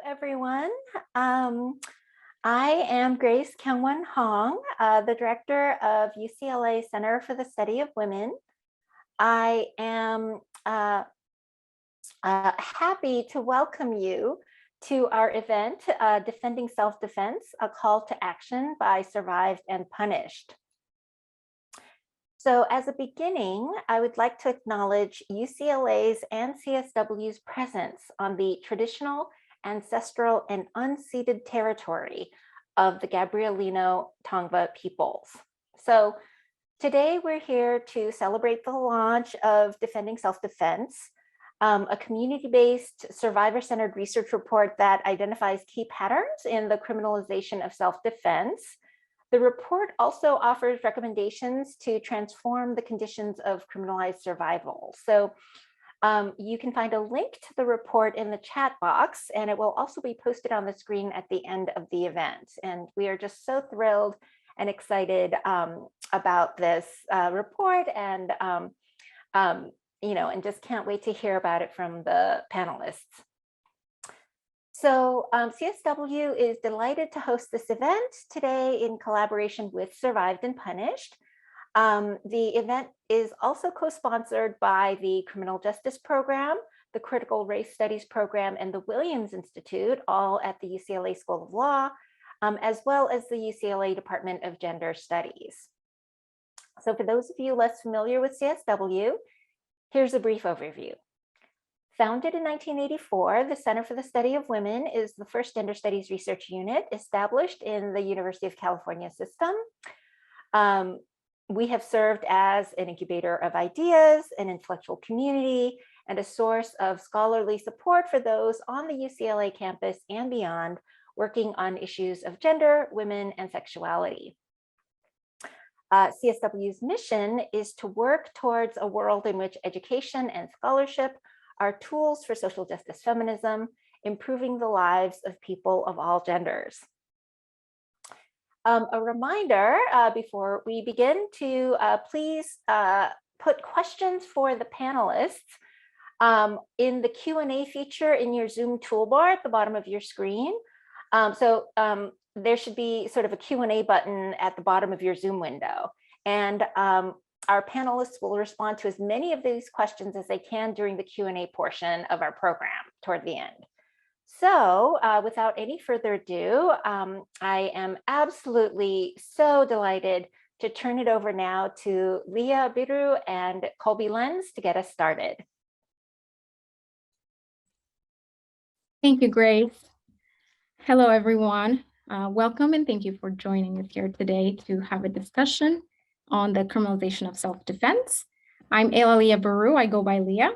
everyone. I am Grace Kyungwon Hong, the director of UCLA Center for the Study of Women. I am happy to welcome you to our event, Defending Self-Defense, a Call to Action by Survived and Punished. So as a beginning, I would like to acknowledge UCLA's and CSW's presence on the traditional, ancestral, and unceded territory of the Gabrielino Tongva peoples. So today we're here to celebrate the launch of Defending Self-Defense, a community-based, survivor-centered research report that identifies key patterns in the criminalization of self-defense. The report also offers recommendations to transform the conditions of criminalized survival. So you can find a link to the report in the chat box, and it will also be posted on the screen at the end of the event. And we are just so thrilled and excited about this report, and and just can't wait to hear about it from the panelists. So CSW is delighted to host this event today in collaboration with Survived and Punished. The event is also co-sponsored by the Criminal Justice Program, the Critical Race Studies Program, and the Williams Institute, all at the UCLA School of Law, as well as the UCLA Department of Gender Studies. So for those of you less familiar with CSW, here's a brief overview. Founded in 1984, the Center for the Study of Women is the first gender studies research unit established in the University of California system. We have served as an incubator of ideas, an intellectual community, and a source of scholarly support for those on the UCLA campus and beyond, working on issues of gender, women, and sexuality. CSW's mission is to work towards a world in which education and scholarship are tools for social justice feminism, improving the lives of people of all genders. A reminder before we begin to please put questions for the panelists in the Q&A feature in your Zoom toolbar at the bottom of your screen. There should be sort of a Q&A button at the bottom of your Zoom window. And our panelists will respond to as many of these questions as they can during the Q&A portion of our program toward the end. So without any further ado, I am absolutely so delighted to turn it over now to Liyah, Birru, and Colby Lenz to get us started. Thank you, Grace. Hello, everyone. Welcome, and thank you for joining us here today to have a discussion on the criminalization of self-defense. I'm Liyah Birru. I go by Liyah.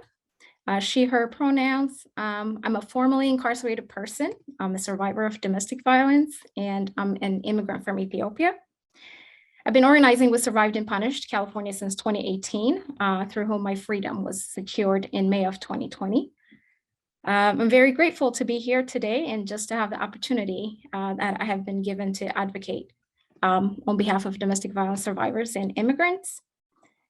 She, her pronouns. I'm a formerly incarcerated person. I'm a survivor of domestic violence, and I'm an immigrant from Ethiopia. I've been organizing with Survived and Punished California since 2018, through whom my freedom was secured in May of 2020. I'm very grateful to be here today and just to have the opportunity that I have been given to advocate on behalf of domestic violence survivors and immigrants.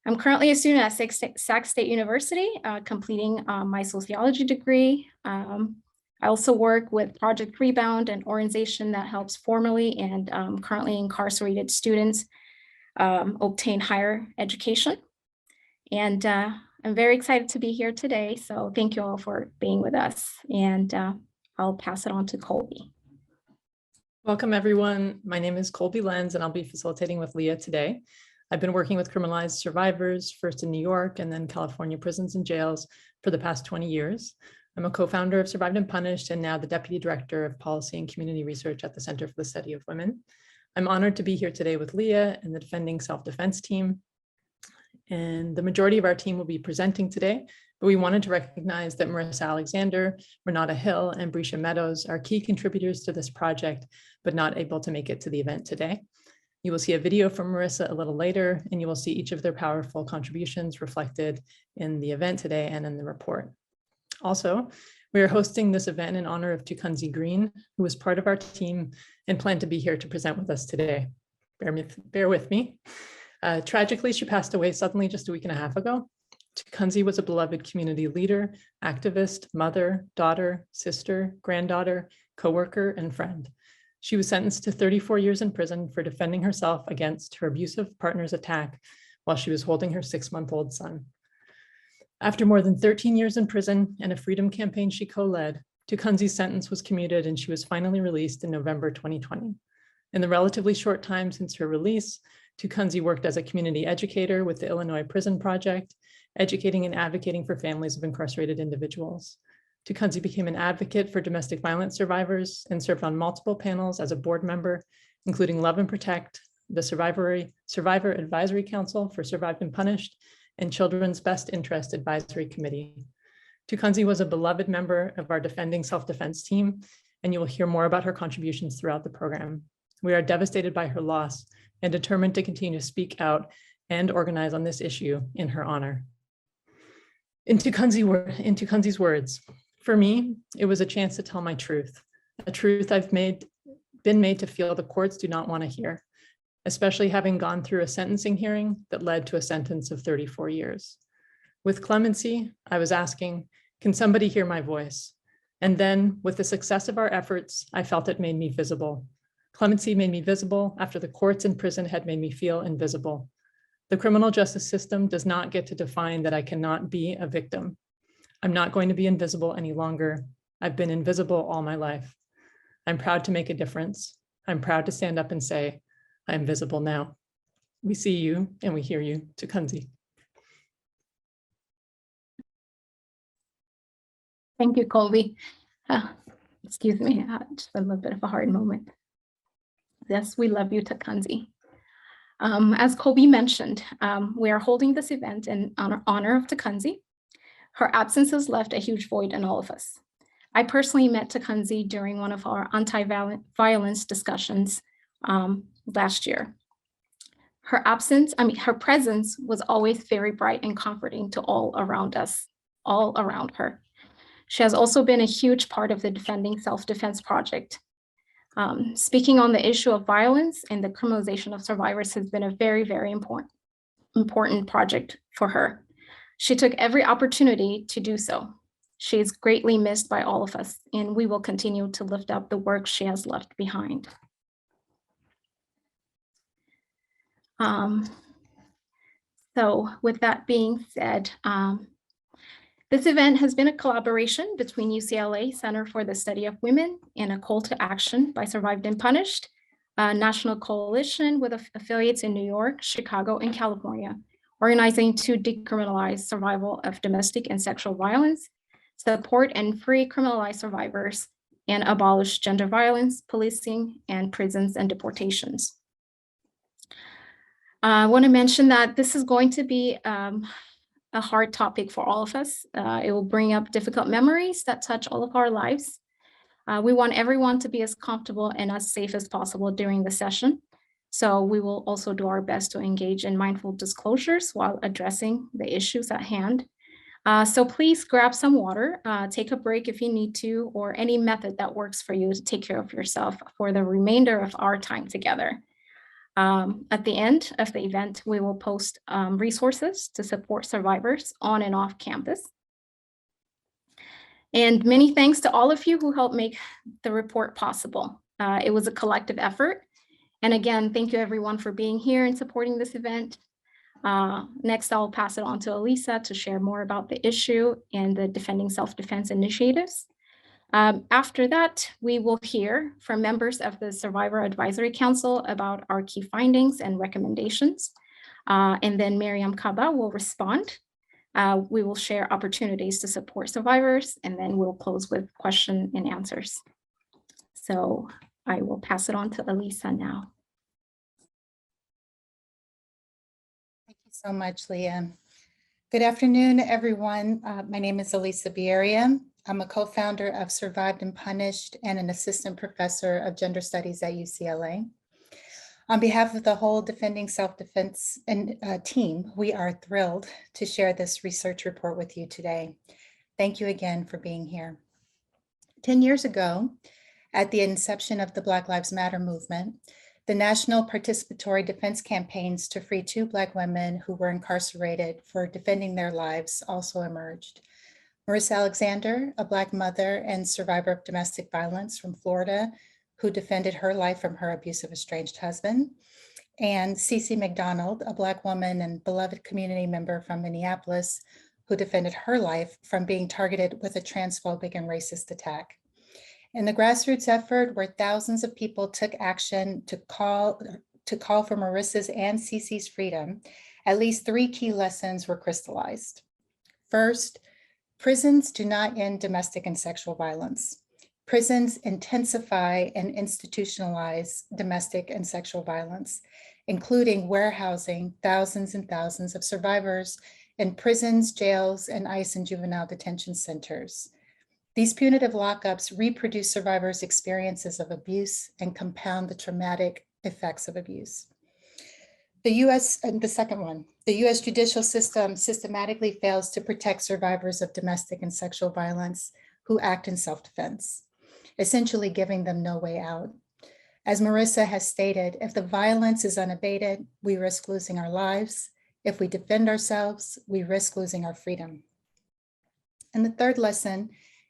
I'm currently a student at Sac State University, completing my sociology degree. I also work with Project Rebound, an organization that helps formerly and currently incarcerated students obtain higher education. And I'm very excited to be here today. So thank you all for being with us. And I'll pass it on to Colby. Welcome, everyone. My name is Colby Lenz, and I'll be facilitating with Liyah today. I've been working with criminalized survivors, first in New York and then California prisons and jails for the past 20 years. I'm a co-founder of Survived and Punished and now the Deputy Director of Policy and Community Research at the Center for the Study of Women. I'm honored to be here today with Liyah and the Defending Self-Defense team. And the majority of our team will be presenting today, but we wanted to recognize that Marissa Alexander, Renata Hill, and Brescia Meadows are key contributors to this project, but not able to make it to the event today. You will see a video from Marissa a little later, and you will see each of their powerful contributions reflected in the event today and in the report. Also, we are hosting this event in honor of Tewkunzi Green, who was part of our team and planned to be here to present with us today. Bear with me. Tragically, she passed away suddenly just a week and a half ago. Tewkunzi was a beloved community leader, activist, mother, daughter, sister, granddaughter, coworker, and friend. She was sentenced to 34 years in prison for defending herself against her abusive partner's attack while she was holding her 6-month-old son. After more than 13 years in prison and a freedom campaign she co-led, Tewkunzi's sentence was commuted and she was finally released in November 2020. In the relatively short time since her release, Tewkunzi worked as a community educator with the Illinois Prison Project, educating and advocating for families of incarcerated individuals. Tewkunzi became an advocate for domestic violence survivors and served on multiple panels as a board member, including Love and Protect, the Survivor Advisory Council for Survived and Punished, and Children's Best Interest Advisory Committee. Tewkunzi was a beloved member of our Defending Self-Defense team, and you will hear more about her contributions throughout the program. We are devastated by her loss and determined to continue to speak out and organize on this issue in her honor. In Tewkunzi's words, for me, it was a chance to tell my truth, a truth I've been made to feel the courts do not want to hear, especially having gone through a sentencing hearing that led to a sentence of 34 years. With clemency, I was asking, can somebody hear my voice? And then with the success of our efforts, I felt it made me visible. Clemency made me visible after the courts and prison had made me feel invisible. The criminal justice system does not get to define that I cannot be a victim. I'm not going to be invisible any longer. I've been invisible all my life. I'm proud to make a difference. I'm proud to stand up and say, I'm visible now. We see you and we hear you, Tewkunzi. Thank you, Colby. Excuse me, just a little bit of a hard moment. Yes, we love you, Tewkunzi. As Colby mentioned, we are holding this event in honor of Tewkunzi. Her absence has left a huge void in all of us. I personally met Tewkunzi during one of our anti-violence discussions last year. Her presence was always very bright and comforting to all around us, all around her. She has also been a huge part of the Defending Self-Defense Project. Speaking on the issue of violence and the criminalization of survivors has been a very, very important project for her. She took every opportunity to do so. She is greatly missed by all of us, and we will continue to lift up the work she has left behind. So with that being said, this event has been a collaboration between UCLA Center for the Study of Women and a call to action by Survived and Punished, a national coalition with affiliates in New York, Chicago, and California, organizing to decriminalize survival of domestic and sexual violence, support and free criminalized survivors, and abolish gender violence, policing, and prisons and deportations. I want to mention that this is going to be a hard topic for all of us. It will bring up difficult memories that touch all of our lives. We want everyone to be as comfortable and as safe as possible during the session. So we will also do our best to engage in mindful disclosures while addressing the issues at hand. So please grab some water, take a break if you need to, or any method that works for you to take care of yourself for the remainder of our time together. At the end of the event, we will post resources to support survivors on and off campus. And many thanks to all of you who helped make the report possible. It was a collective effort. And again, thank you everyone for being here and supporting this event. Next, I'll pass it on to Alisa to share more about the issue and the Defending Self-Defense initiatives. After that, we will hear from members of the Survivor Advisory Council about our key findings and recommendations. And then Mariame Kaba will respond. We will share opportunities to support survivors, and then we'll close with question and answers. So I will pass it on to Alisa now. Thank you so much, Liyah. Good afternoon, everyone. My name is Alisa Bieria. I'm a co-founder of Survived and Punished and an assistant professor of gender studies at UCLA. On behalf of the whole Defending Self-Defense team, we are thrilled to share this research report with you today. Thank you again for being here. 10 years ago, at the inception of the Black Lives Matter movement, the national participatory defense campaigns to free 2 Black women who were incarcerated for defending their lives also emerged. Marissa Alexander, a Black mother and survivor of domestic violence from Florida, who defended her life from her abusive estranged husband. And Cece McDonald, a Black woman and beloved community member from Minneapolis, who defended her life from being targeted with a transphobic and racist attack. In the grassroots effort, where thousands of people took action to call for Marissa's and Cece's freedom, at least 3 key lessons were crystallized. First, prisons do not end domestic and sexual violence. Prisons intensify and institutionalize domestic and sexual violence, including warehousing thousands and thousands of survivors in prisons, jails, and ICE and juvenile detention centers. These punitive lockups reproduce survivors' experiences of abuse and compound the traumatic effects of abuse. The second one, the US judicial system systematically fails to protect survivors of domestic and sexual violence who act in self-defense, essentially giving them no way out. As Marissa has stated, if the violence is unabated, we risk losing our lives. If we defend ourselves, we risk losing our freedom. And the third lesson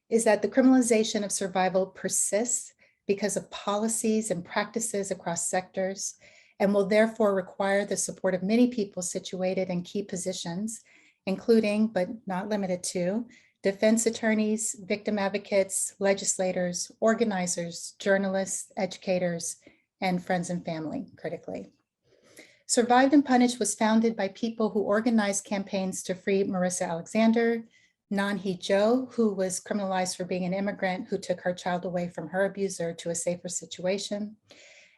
is that the criminalization of survival persists because of policies and practices across sectors, and will therefore require the support of many people situated in key positions, including, but not limited to, defense attorneys, victim advocates, legislators, organizers, journalists, educators, and friends and family, critically. Survived and Punished was founded by people who organized campaigns to free Marissa Alexander, Nanhi Jo, who was criminalized for being an immigrant who took her child away from her abuser to a safer situation,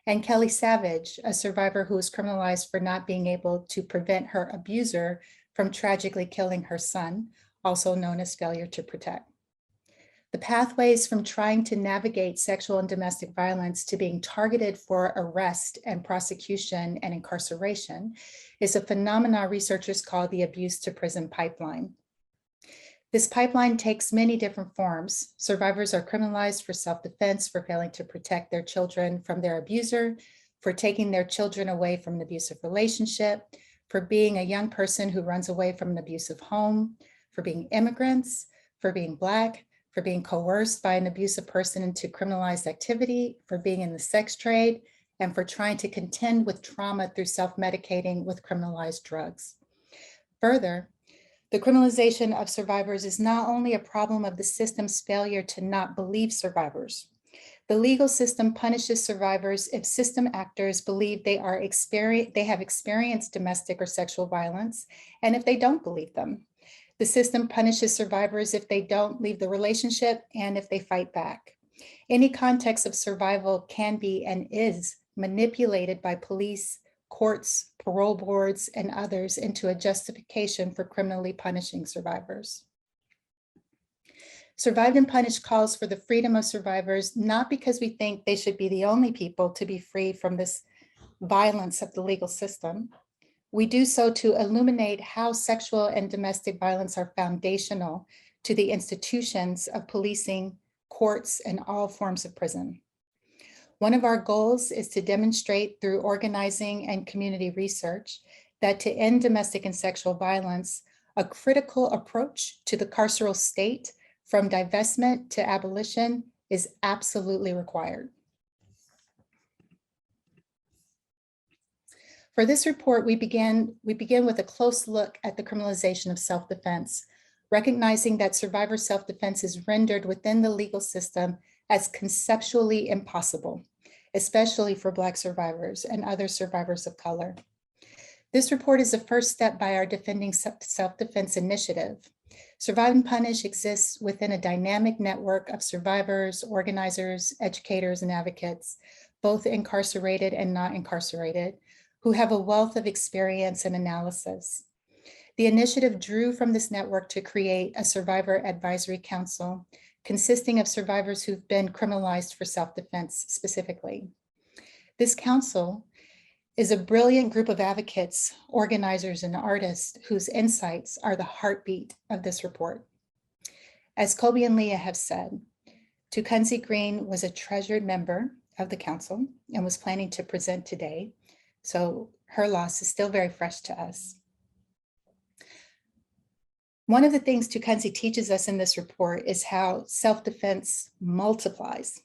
and Kelly Savage, a survivor who was criminalized for not being able to prevent her abuser from tragically killing her son, also known as failure to protect. The pathways from trying to navigate sexual and domestic violence to being targeted for arrest and prosecution and incarceration is a phenomenon researchers call the abuse to prison pipeline. This pipeline takes many different forms. Survivors are criminalized for self-defense, for failing to protect their children from their abuser, for taking their children away from an abusive relationship, for being a young person who runs away from an abusive home, for being immigrants, for being Black, for being coerced by an abusive person into criminalized activity, for being in the sex trade, and for trying to contend with trauma through self-medicating with criminalized drugs. Further, the criminalization of survivors is not only a problem of the system's failure to not believe survivors. The legal system punishes survivors if system actors believe they have experienced domestic or sexual violence, and if they don't believe them. The system punishes survivors if they don't leave the relationship and if they fight back. Any context of survival can be and is manipulated by police, courts, parole boards, and others into a justification for criminally punishing survivors. Survived and Punished calls for the freedom of survivors, not because we think they should be the only people to be free from this violence of the legal system. We do so to illuminate how sexual and domestic violence are foundational to the institutions of policing, courts, and all forms of prison. One of our goals is to demonstrate through organizing and community research that to end domestic and sexual violence, a critical approach to the carceral state from divestment to abolition is absolutely required. For this report, we begin with a close look at the criminalization of self-defense, recognizing that survivor self-defense is rendered within the legal system as conceptually impossible, especially for Black survivors and other survivors of color. This report is the first step by our Defending Self-Defense initiative. Survive and Punish exists within a dynamic network of survivors, organizers, educators, and advocates, both incarcerated and not incarcerated, who have a wealth of experience and analysis. The initiative drew from this network to create a survivor advisory council consisting of survivors who've been criminalized for self-defense specifically. This council is a brilliant group of advocates, organizers, and artists whose insights are the heartbeat of this report. As Colby and Liyah have said, Tewkunzi Green was a treasured member of the council and was planning to present today, so her loss is still very fresh to us. One of the things Tewkunzi teaches us in this report is how self-defense multiplies,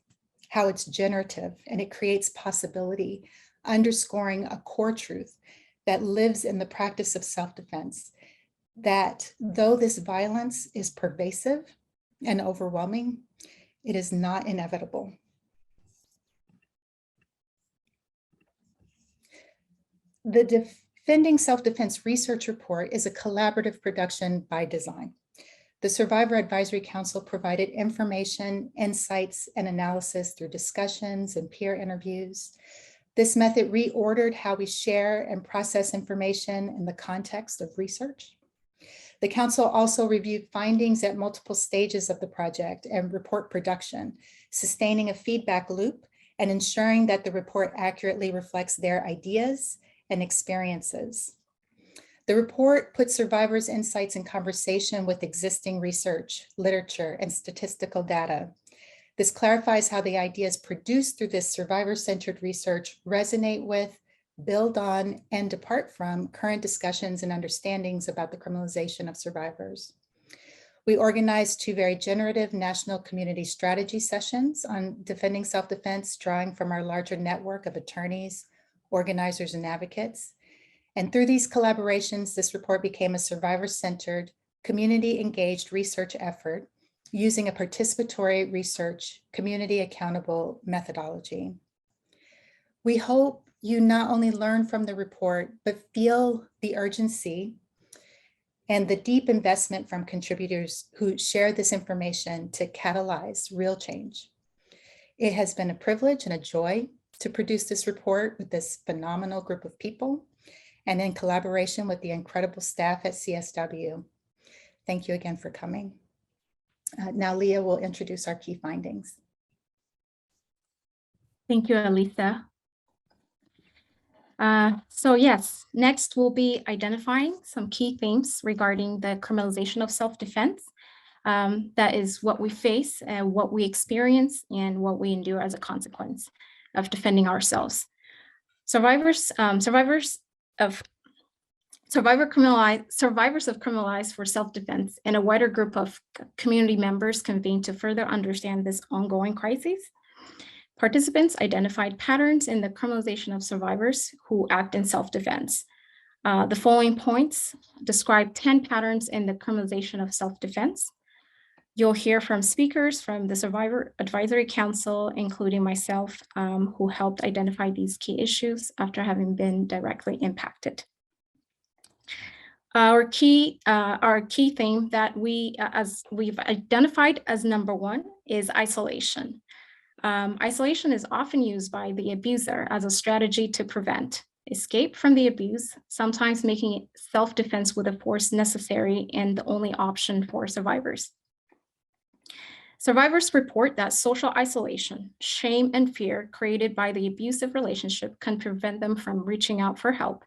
how it's generative, and it creates possibility, underscoring a core truth that lives in the practice of self-defense, that though this violence is pervasive and overwhelming, it is not inevitable. The Defending Self-Defense Research Report is a collaborative production by design. The Survivor Advisory Council provided information, insights, and analysis through discussions and peer interviews. This method reordered how we share and process information in the context of research. The council also reviewed findings at multiple stages of the project and report production, sustaining a feedback loop and ensuring that the report accurately reflects their ideas and experiences. The report puts survivors' insights in conversation with existing research, literature, and statistical data. This clarifies how the ideas produced through this survivor-centered research resonate with, build on, and depart from current discussions and understandings about the criminalization of survivors. We organized 2 very generative national community strategy sessions on defending self-defense, drawing from our larger network of attorneys, organizers, and advocates. And through these collaborations, this report became a survivor-centered, community-engaged research effort using a participatory research, community-accountable methodology. We hope you not only learn from the report, but feel the urgency and the deep investment from contributors who share this information to catalyze real change. It has been a privilege and a joy to produce this report with this phenomenal group of people and in collaboration with the incredible staff at CSW. Thank you again for coming. Now Liyah will introduce our key findings. Thank you, Alisa. So yes, next we'll be identifying some key themes regarding the criminalization of self-defense. That is what we face, what we experience, and what we endure as a consequence of defending ourselves. Survivors of criminalized for self-defense and a wider group of community members convened to further understand this ongoing crisis. Participants identified patterns in the criminalization of survivors who act in self-defense. The following points describe 10 patterns in the criminalization of self-defense. You'll hear from speakers from the Survivor Advisory Council, including myself, who helped identify these key issues after having been directly impacted. Our key theme that we've identified as number 1 is isolation. Isolation is often used by the abuser as a strategy to prevent escape from the abuse, sometimes making self-defense with the force necessary and the only option for survivors. Survivors report that social isolation, shame, and fear created by the abusive relationship can prevent them from reaching out for help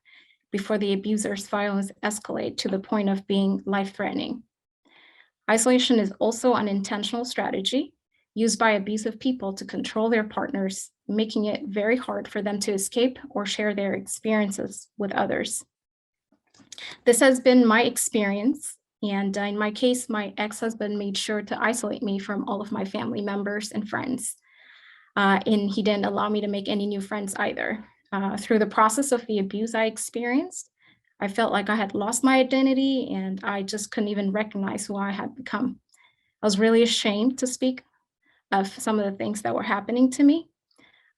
before the abuser's violence escalate to the point of being life-threatening. Isolation is also an intentional strategy used by abusive people to control their partners, making it very hard for them to escape or share their experiences with others. This has been my experience, and in my case, my ex-husband made sure to isolate me from all of my family members and friends, and he didn't allow me to make any new friends either. Through the process of the abuse I experienced, I felt like I had lost my identity and I just couldn't even recognize who I had become. I was really ashamed to speak of some of the things that were happening to me.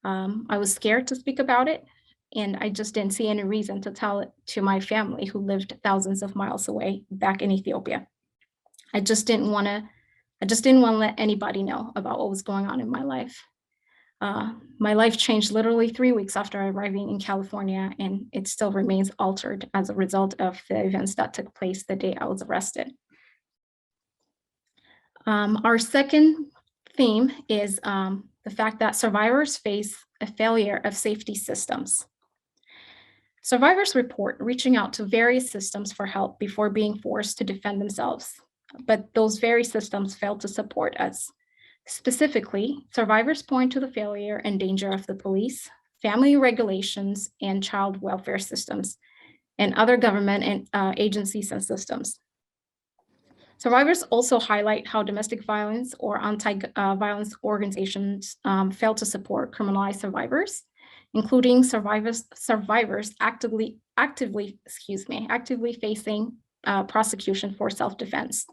I was scared to speak about it, and I just didn't see any reason to tell it to my family who lived thousands of miles away back in Ethiopia. I just didn't want to let anybody know about what was going on in my life. My life changed literally 3 weeks after arriving in California, and it still remains altered as a result of the events that took place the day I was arrested. Our second theme is the fact that survivors face a failure of safety systems. Survivors report reaching out to various systems for help before being forced to defend themselves, but those very systems fail to support us. Specifically, survivors point to the failure and danger of the police, family regulations, and child welfare systems, and other government and agencies and systems. Survivors also highlight how domestic violence or anti-violence organizations fail to support criminalized survivors, including survivors actively facing prosecution for self-defense.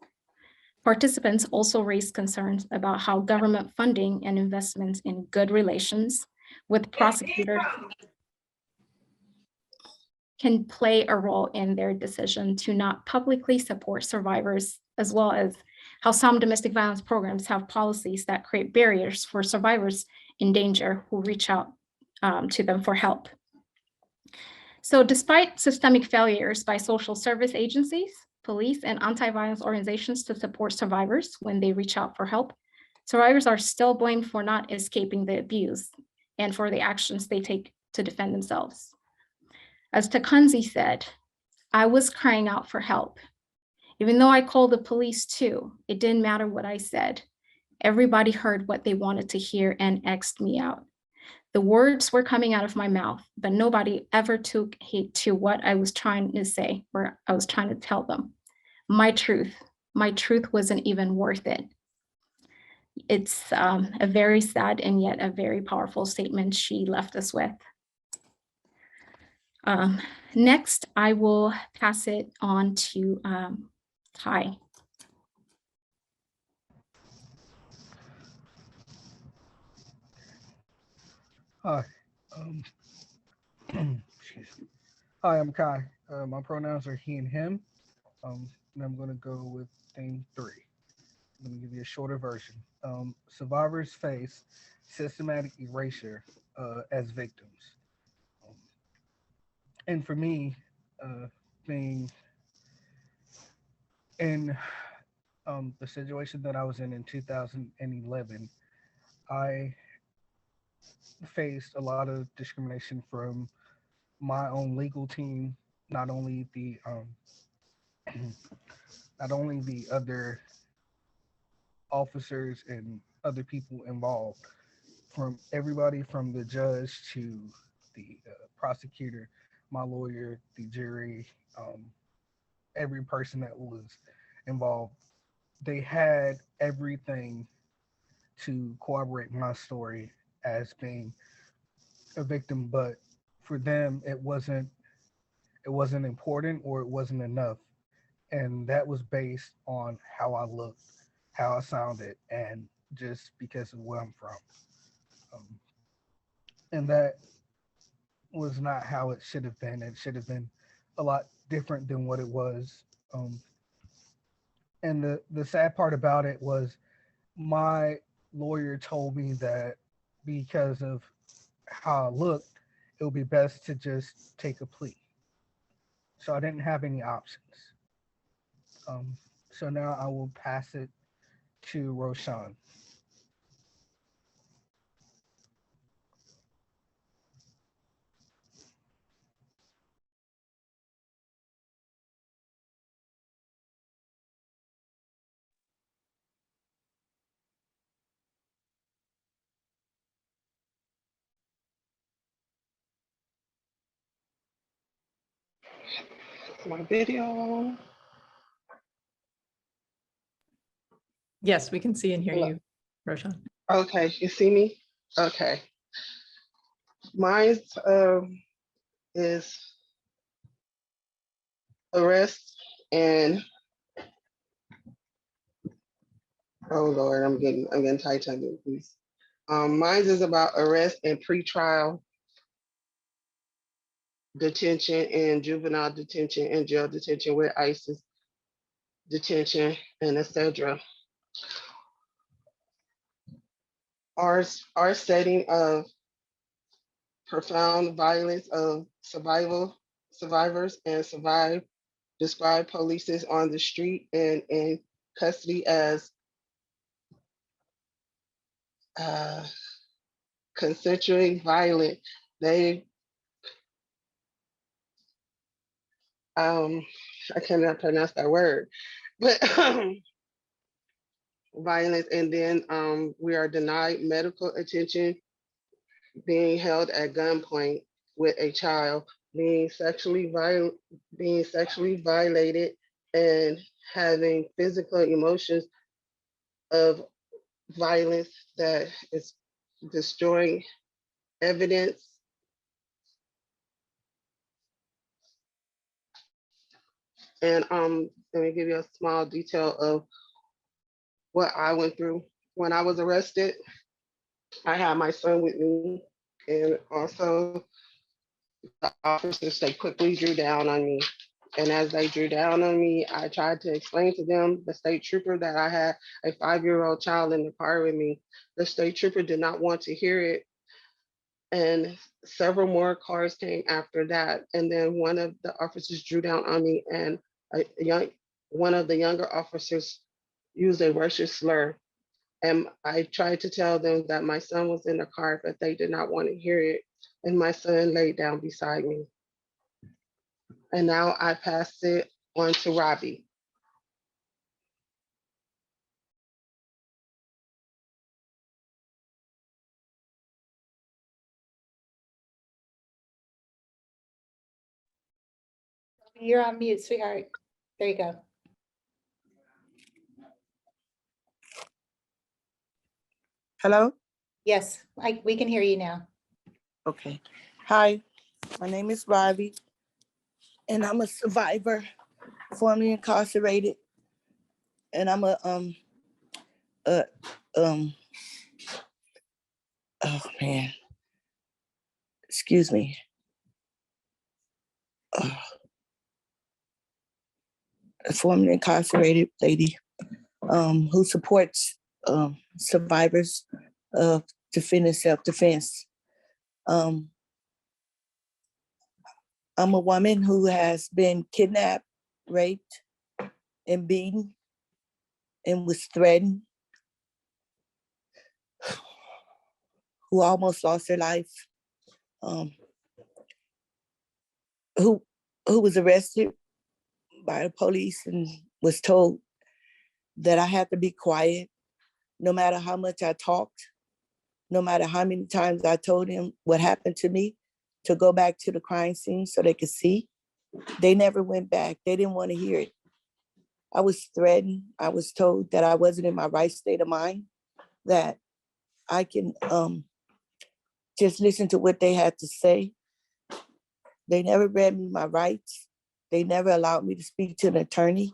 Participants also raised concerns about how government funding and investments in good relations with prosecutors can play a role in their decision to not publicly support survivors, as well as how some domestic violence programs have policies that create barriers for survivors in danger who reach out to them for help. So despite systemic failures by social service agencies, police, and anti-violence organizations to support survivors when they reach out for help, survivors are still blamed for not escaping the abuse and for the actions they take to defend themselves. As Tewkunzi said, I was crying out for help. Even though I called the police too, it didn't matter what I said. Everybody heard what they wanted to hear and X'd me out. The words were coming out of my mouth, but nobody ever took heed to what I was trying to say or I was trying to tell them. My truth wasn't even worth it. It's a very sad and yet a very powerful statement she left us with. Next, I will pass it on to Ty. Hi, excuse me. Hi, I'm Kai. My pronouns are he and him, and I'm going to go with thing 3. I'm going to give you a shorter version. Survivors face systematic erasure as victims. And for me, being in the situation that I was in 2011, I faced a lot of discrimination from my own legal team, not only the other officers and other people involved, from everybody from the judge to the prosecutor, my lawyer, the jury, every person that was involved. They had everything to corroborate my story as being a victim, but for them it wasn't important, or it wasn't enough. And that was based on how I looked, how I sounded, and just because of where I'm from. And that was not how it should have been. It should have been a lot different than what it was. And the sad part about it was my lawyer told me that because of how I looked, it would be best to just take a plea. So I didn't have any options. So now I will pass it to Roshawn. My video. Yes, we can see and hear you, Roshawn. Okay, you see me? Okay. Mine is arrest and oh Lord, I'm getting tight-tongued, please. Mine is about arrest and pretrial detention and juvenile detention and jail detention with ISIS detention and etc. Our setting of profound violence of survivors and describe police on the street and in custody as consensually violent. They I cannot pronounce that word, but violence, and then we are denied medical attention, being held at gunpoint with a child, being sexually violated, and having physical emotions of violence that is destroying evidence. And let me give you a small detail of what I went through. When I was arrested, I had my son with me, and also the officers, they quickly drew down on me. And as they drew down on me, I tried to explain to them, the state trooper, that I had a 5-year-old child in the car with me. The state trooper did not want to hear it. And several more cars came after that. And then one of the officers drew down on me, and one of the younger officers used a racial slur. And I tried to tell them that my son was in the car, but they did not want to hear it. And my son laid down beside me. And now I pass it on to Robbie. You're on mute, sweetheart. There you go. Hello? Yes, we can hear you now. Okay. Hi, my name is Robbie, and I'm a survivor, formerly incarcerated, and I'm oh man, excuse me. A formerly incarcerated lady who supports survivors of defending self-defense. I'm a woman who has been kidnapped, raped, and beaten, and was threatened, who almost lost her life, who was arrested by the police and was told that I had to be quiet no matter how much I talked, no matter how many times I told him what happened to me, to go back to the crime scene so they could see. They never went back. They didn't want to hear it. I was threatened. I was told that I wasn't in my right state of mind, that I can just listen to what they had to say. They never read me my rights. They never allowed me to speak to an attorney.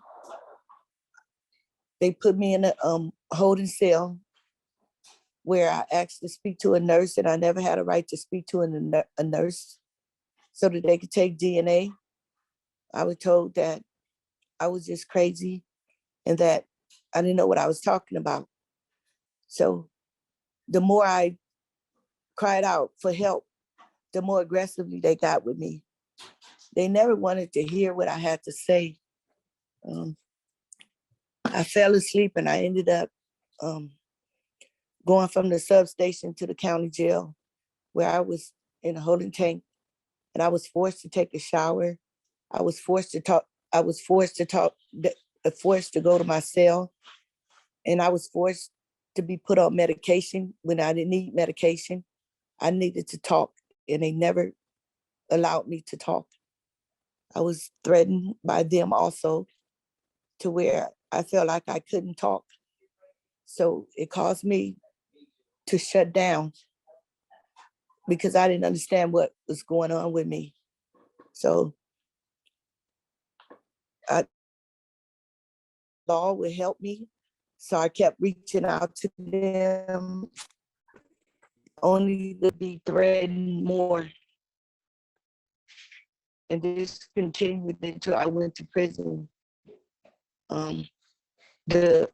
They put me in a holding cell where I asked to speak to a nurse, and I never had a right to speak to a nurse so that they could take DNA. I was told that I was just crazy and that I didn't know what I was talking about. So the more I cried out for help, the more aggressively they got with me. They never wanted to hear what I had to say. I fell asleep and I ended up going from the substation to the county jail, where I was in a holding tank, and I was forced to take a shower. I was forced to talk. I was forced to go to my cell, and I was forced to be put on medication when I didn't need medication. I needed to talk, and they never allowed me to talk. I was threatened by them also, to where I felt like I couldn't talk. So it caused me to shut down because I didn't understand what was going on with me. So law would help me. So I kept reaching out to them, only to be threatened more. And this continued until I went to prison. The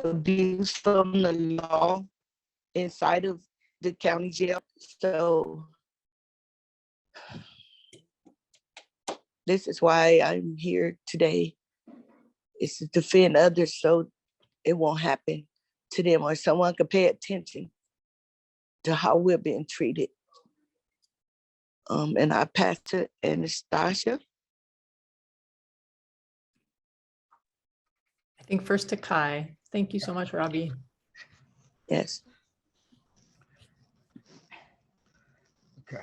abuse from the law inside of the county jail. So this is why I'm here today, is to defend others so it won't happen to them, or someone could pay attention to how we're being treated. And I pass to Anastasia. I think first to Kai. Thank you so much, Robbie. Yes. Okay.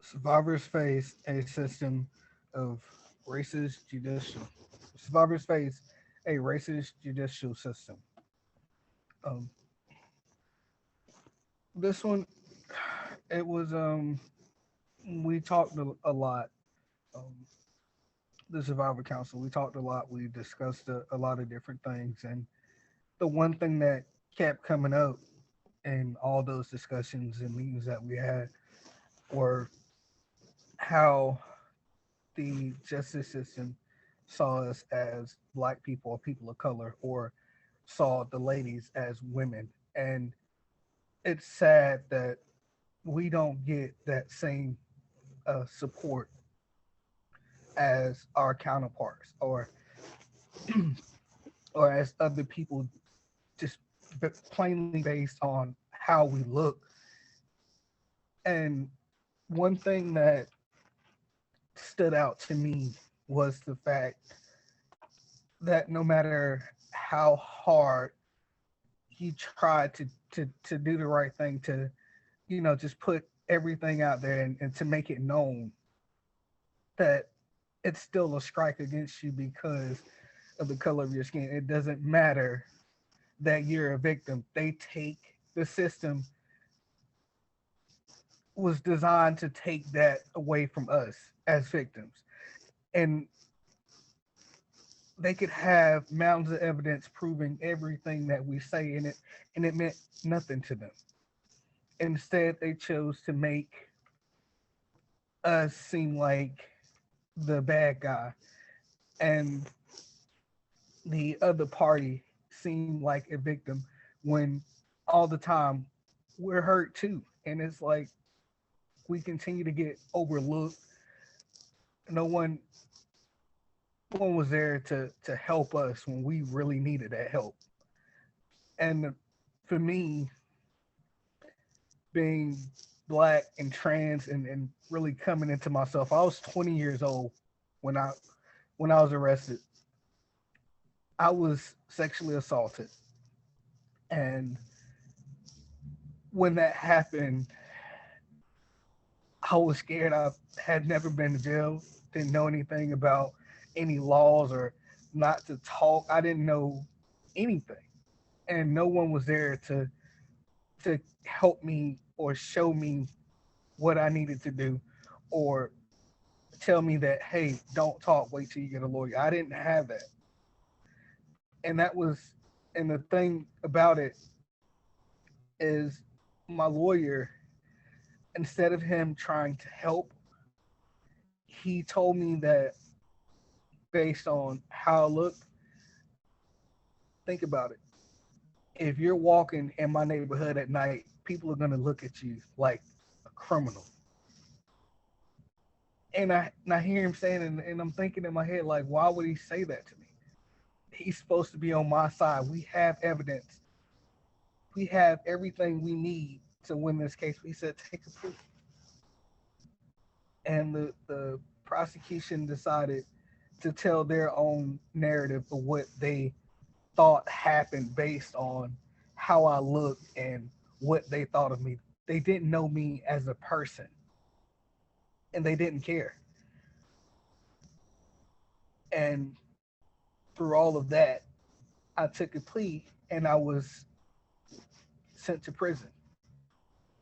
Survivors face a system of racist judicial. Survivors face a racist judicial system. Um, this one, it was we talked a lot. Um, the Survivor Council, we talked a lot. We discussed a lot of different things, and the one thing that kept coming up in all those discussions and meetings that we had were how the justice system saw us as Black people or people of color, or saw the ladies as women. And it's sad that we don't get that same support as our counterparts, or as other people, just plainly based on how we look. And one thing that stood out to me was the fact that no matter how hard he tried to do the right thing, to, you know, just put everything out there and to make it known that it's still a strike against you because of the color of your skin. It doesn't matter that you're a victim. The system was designed to take that away from us as victims. And they could have mountains of evidence proving everything that we say in it, and it meant nothing to them. Instead, they chose to make us seem like the bad guy, and the other party seem like a victim, when all the time we're hurt too. And it's like we continue to get overlooked. No one was there to help us when we really needed that help. And for me, being Black and trans and really coming into myself, I was 20 years old when I was arrested. I was sexually assaulted. And when that happened, I was scared. I had never been to jail, didn't know anything about any laws or not to talk. I didn't know anything. And no one was there to help me or show me what I needed to do, or tell me that, hey, don't talk, wait till you get a lawyer. I didn't have that. And the thing about it is, my lawyer, instead of him trying to help, he told me that based on how I look, think about it. If you're walking in my neighborhood at night, people are going to look at you like a criminal. And I hear him saying, and I'm thinking in my head, like, why would he say that to me? He's supposed to be on my side. We have evidence. We have everything we need to win this case. He said, take a plea. And the prosecution decided to tell their own narrative of what they thought happened based on how I looked and what they thought of me. They didn't know me as a person, and they didn't care. And through all of that, I took a plea and I was sent to prison.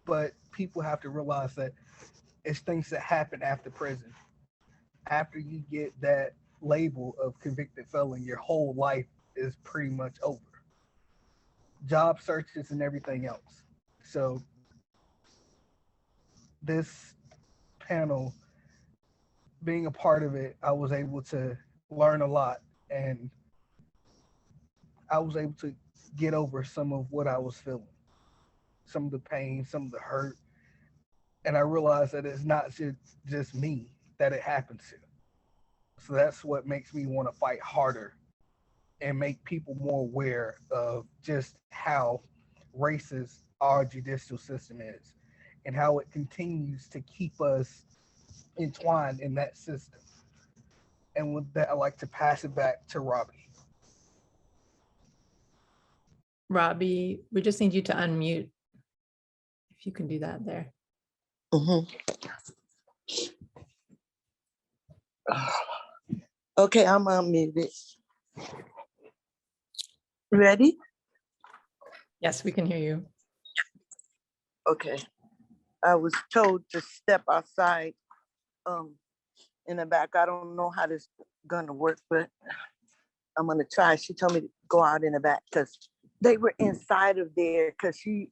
But people have to realize that it's things that happen after prison. After you get that label of convicted felon, your whole life is pretty much over. Job searches and everything else. So this panel, being a part of it, I was able to learn a lot, and I was able to get over some of what I was feeling, some of the pain, some of the hurt. And I realized that it's not just me that it happens to. So that's what makes me want to fight harder and make people more aware of just how racist our judicial system is and how it continues to keep us entwined in that system. And with that, I'd like to pass it back to Robbie. Robbie, we just need you to unmute. If you can do that there. Okay, I'm unmuted. Ready? Yes, we can hear you. Okay. I was told to step outside in the back. I don't know how this gonna work, but I'm gonna try. She told me to go out in the back because they were inside of there because she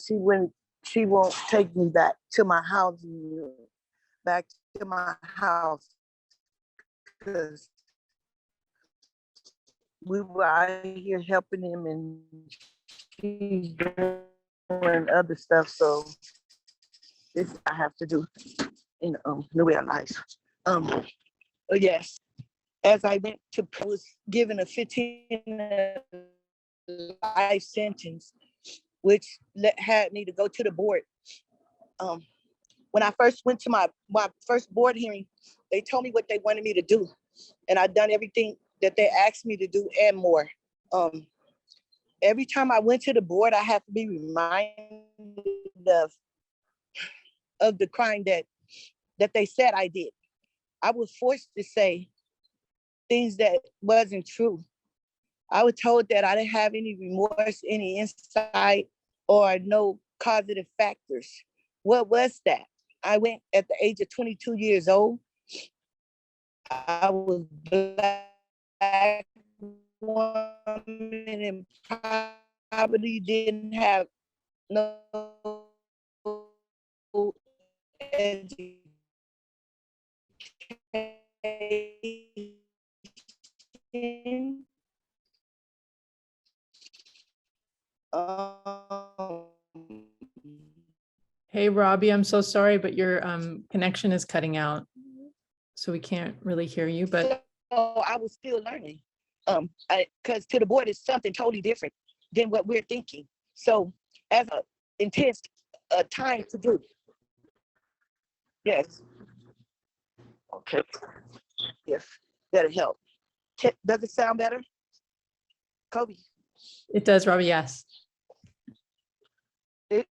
wouldn't, she won't take me back to my house, back to my house because we were out here helping him and she's doing other stuff. So this I have to do in the real life. But yes, as I went to, I was given a 15 life sentence, which had me to go to the board. When I first went to my first board hearing, they told me what they wanted me to do, and I've done everything that they asked me to do and more. Every time I went to the board, I have to be reminded of the crime that they said I did. I was forced to say things that wasn't true. I was told that I didn't have any remorse, any insight, or no causative factors. What was that? I went at the age of 22 years old. I was Black woman and probably didn't have no education. Um, Hey, Robbie, I'm so sorry, but your connection is cutting out, so we can't really hear you, but so I was still learning. Because to the board is something totally different than what we're thinking. So as a intense time to do. Yes. Okay. Yes, that'll help. Does it sound better? Colby? it does, Robbie, yes. It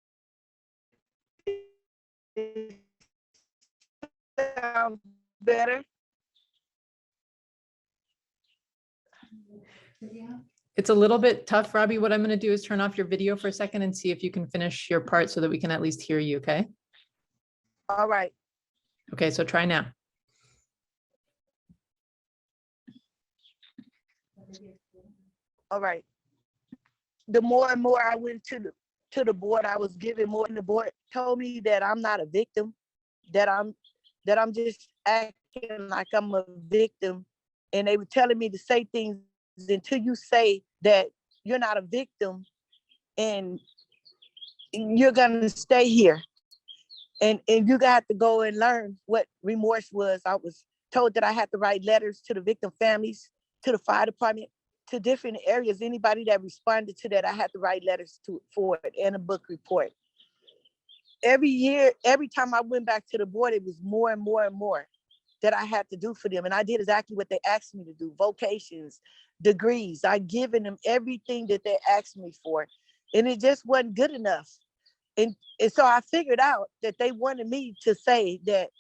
sounds better. It's a little bit tough, Robbie. What I'm going to do is turn off your video for a second and see if you can finish your part so that we can at least hear you, okay? All right. Okay, so try now. All right. The more and more I went to the board, I was given more, and the board told me that I'm not a victim, that I'm just acting like I'm a victim. And they were telling me to say things until you say that you're not a victim and you're gonna stay here. And you got to go and learn what remorse was. I was told that I had to write letters to the victim families, to the fire department, to different areas. Anybody that responded to that, I had to write letters for it and a book report. Every year, every time I went back to the board, it was more and more and more that I had to do for them. And I did exactly what they asked me to do, vocations, degrees. I given them everything that they asked me for. And it just wasn't good enough. And so I figured out that they wanted me to say that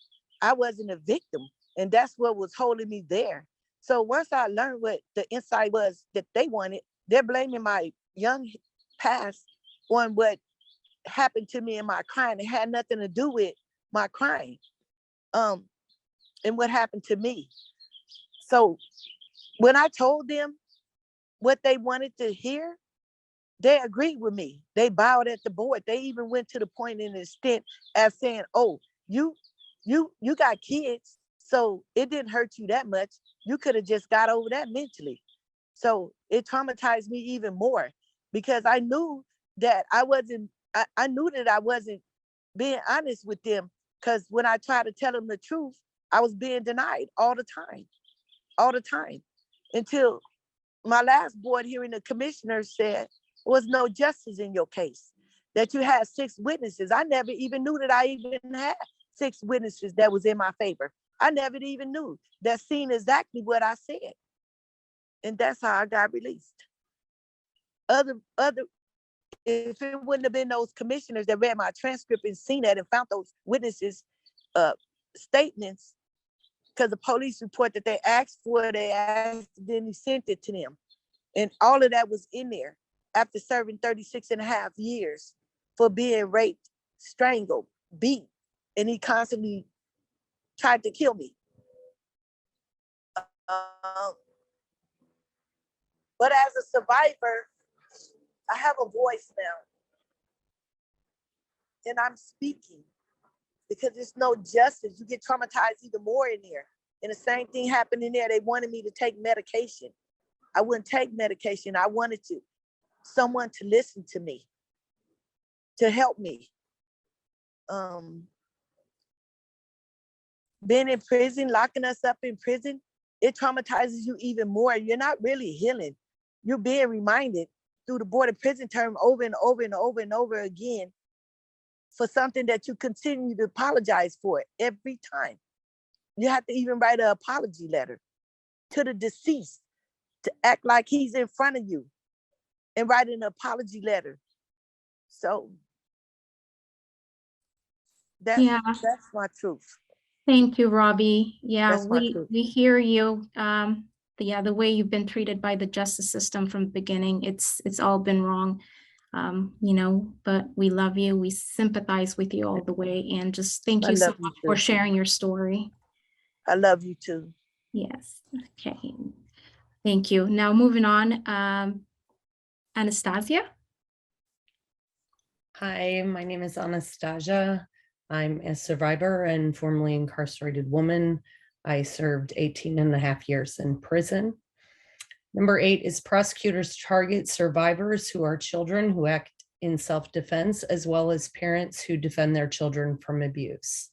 I wasn't a victim. And that's what was holding me there. So once I learned what the insight was that they wanted, they're blaming my young past on what happened to me in my crime. It had nothing to do with my crime and what happened to me. So when I told them what they wanted to hear, they agreed with me. They bowed at the board. They even went to the point in the extent as saying, oh, you got kids, so it didn't hurt you that much. You could have just got over that mentally. So it traumatized me even more because I knew that I wasn't being honest with them, because when I tried to tell them the truth, I was being denied all the time, until my last board hearing, the commissioner said, was no justice in your case, that you had 6 witnesses. I never even knew that I even had 6 witnesses that was in my favor. I never even knew that seen exactly what I said. And that's how I got released. If it wouldn't have been those commissioners that read my transcript and seen that and found those witnesses' statements, because the police report that they asked for, they accidentally sent it to them. And all of that was in there after serving 36 and a half years for being raped, strangled, beat, and he constantly tried to kill me. But as a survivor, I have a voice now. And I'm speaking because there's no justice. You get traumatized even more in there. And the same thing happened in there. They wanted me to take medication. I wouldn't take medication. I wanted someone to listen to me, to help me. Being in prison, locking us up in prison, it traumatizes you even more. You're not really healing. You're being reminded through the board of prison term over and over and over and over again for something that you continue to apologize for every time. You have to even write an apology letter to the deceased to act like he's in front of you and write an apology letter. So that's my truth. Thank you, Robbie. Yeah, That's my truth. we hear you. The way you've been treated by the justice system from the beginning, it's all been wrong. But we love you. We sympathize with you all the way, and just thank you so much for sharing your story. I love you too. Yes. Okay. Thank you. Now moving on, Anastasia. Hi, my name is Anastasia. I'm a survivor and formerly incarcerated woman. I served 18 and a half years in prison. Number 8 is prosecutors target survivors who are children who act in self-defense, as well as parents who defend their children from abuse.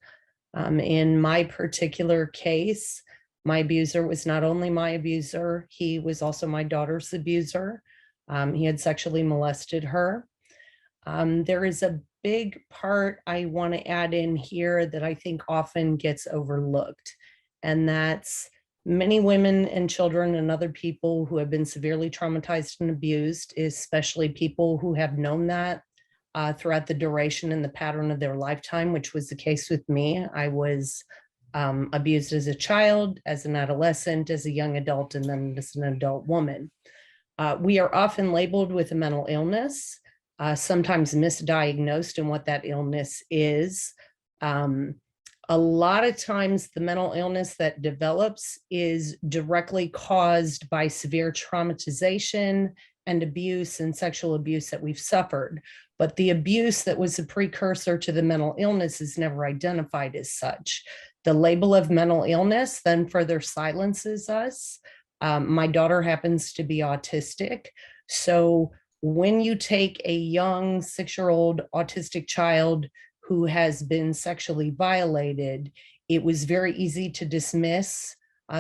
In my particular case, my abuser was not only my abuser, he was also my daughter's abuser. He had sexually molested her. There is a big part I want to add in here that I think often gets overlooked, and that's many women and children and other people who have been severely traumatized and abused, especially people who have known that throughout the duration and the pattern of their lifetime, which was the case with me. I was abused as a child, as an adolescent, as a young adult, and then as an adult woman. We are often labeled with a mental illness, sometimes misdiagnosed in what that illness is. A lot of times the mental illness that develops is directly caused by severe traumatization and abuse and sexual abuse that we've suffered. But the abuse that was a precursor to the mental illness is never identified as such. The label of mental illness then further silences us. My daughter happens to be autistic. So when you take a young 6-year-old autistic child who has been sexually violated, it was very easy to dismiss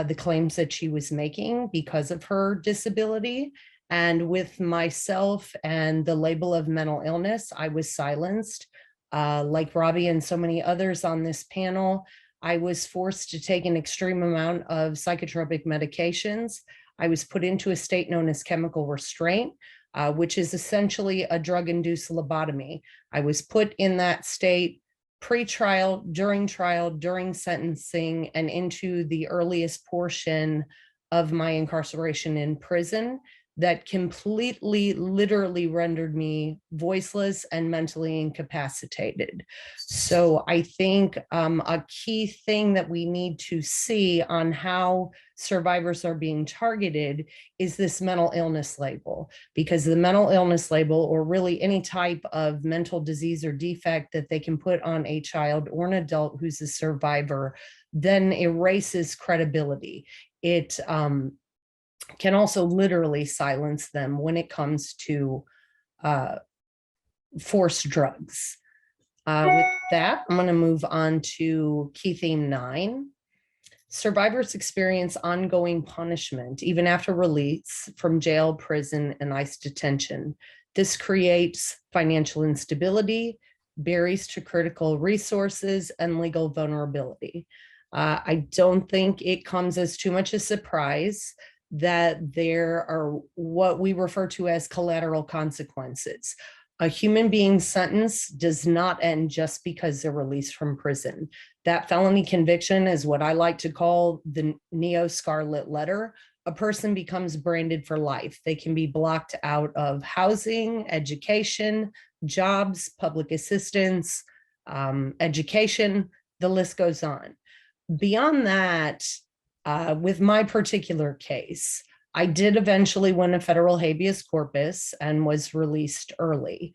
the claims that she was making because of her disability. And with myself and the label of mental illness, I was silenced. Like Robbie and so many others on this panel, I was forced to take an extreme amount of psychotropic medications. I was put into a state known as chemical restraint, which is essentially a drug-induced lobotomy. I was put in that state pre-trial, during sentencing, and into the earliest portion of my incarceration in prison that completely, literally rendered me voiceless and mentally incapacitated. So I think a key thing that we need to see on how survivors are being targeted is this mental illness label, because the mental illness label, or really any type of mental disease or defect that they can put on a child or an adult who's a survivor, then erases credibility. It can also literally silence them when it comes to forced drugs. With that, I'm going to move on to key theme 9. Survivors experience ongoing punishment even after release from jail, prison, and ICE detention. This creates financial instability, barriers to critical resources, and legal vulnerability. I don't think it comes as too much a surprise that there are what we refer to as collateral consequences. A human being's sentence does not end just because they're released from prison. That felony conviction is what I like to call the Neo Scarlet Letter. A person becomes branded for life. They can be blocked out of housing, education, jobs, public assistance, education, the list goes on. Beyond that, with my particular case, I did eventually win a federal habeas corpus and was released early.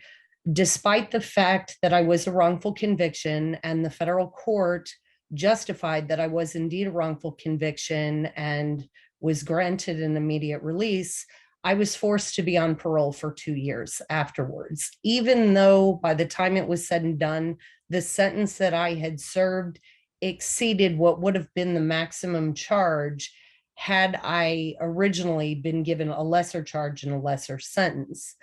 Despite the fact that I was a wrongful conviction and the federal court justified that I was indeed a wrongful conviction and was granted an immediate release, I was forced to be on parole for 2 years afterwards, even though by the time it was said and done, the sentence that I had served exceeded what would have been the maximum charge had I originally been given a lesser charge and a lesser sentence.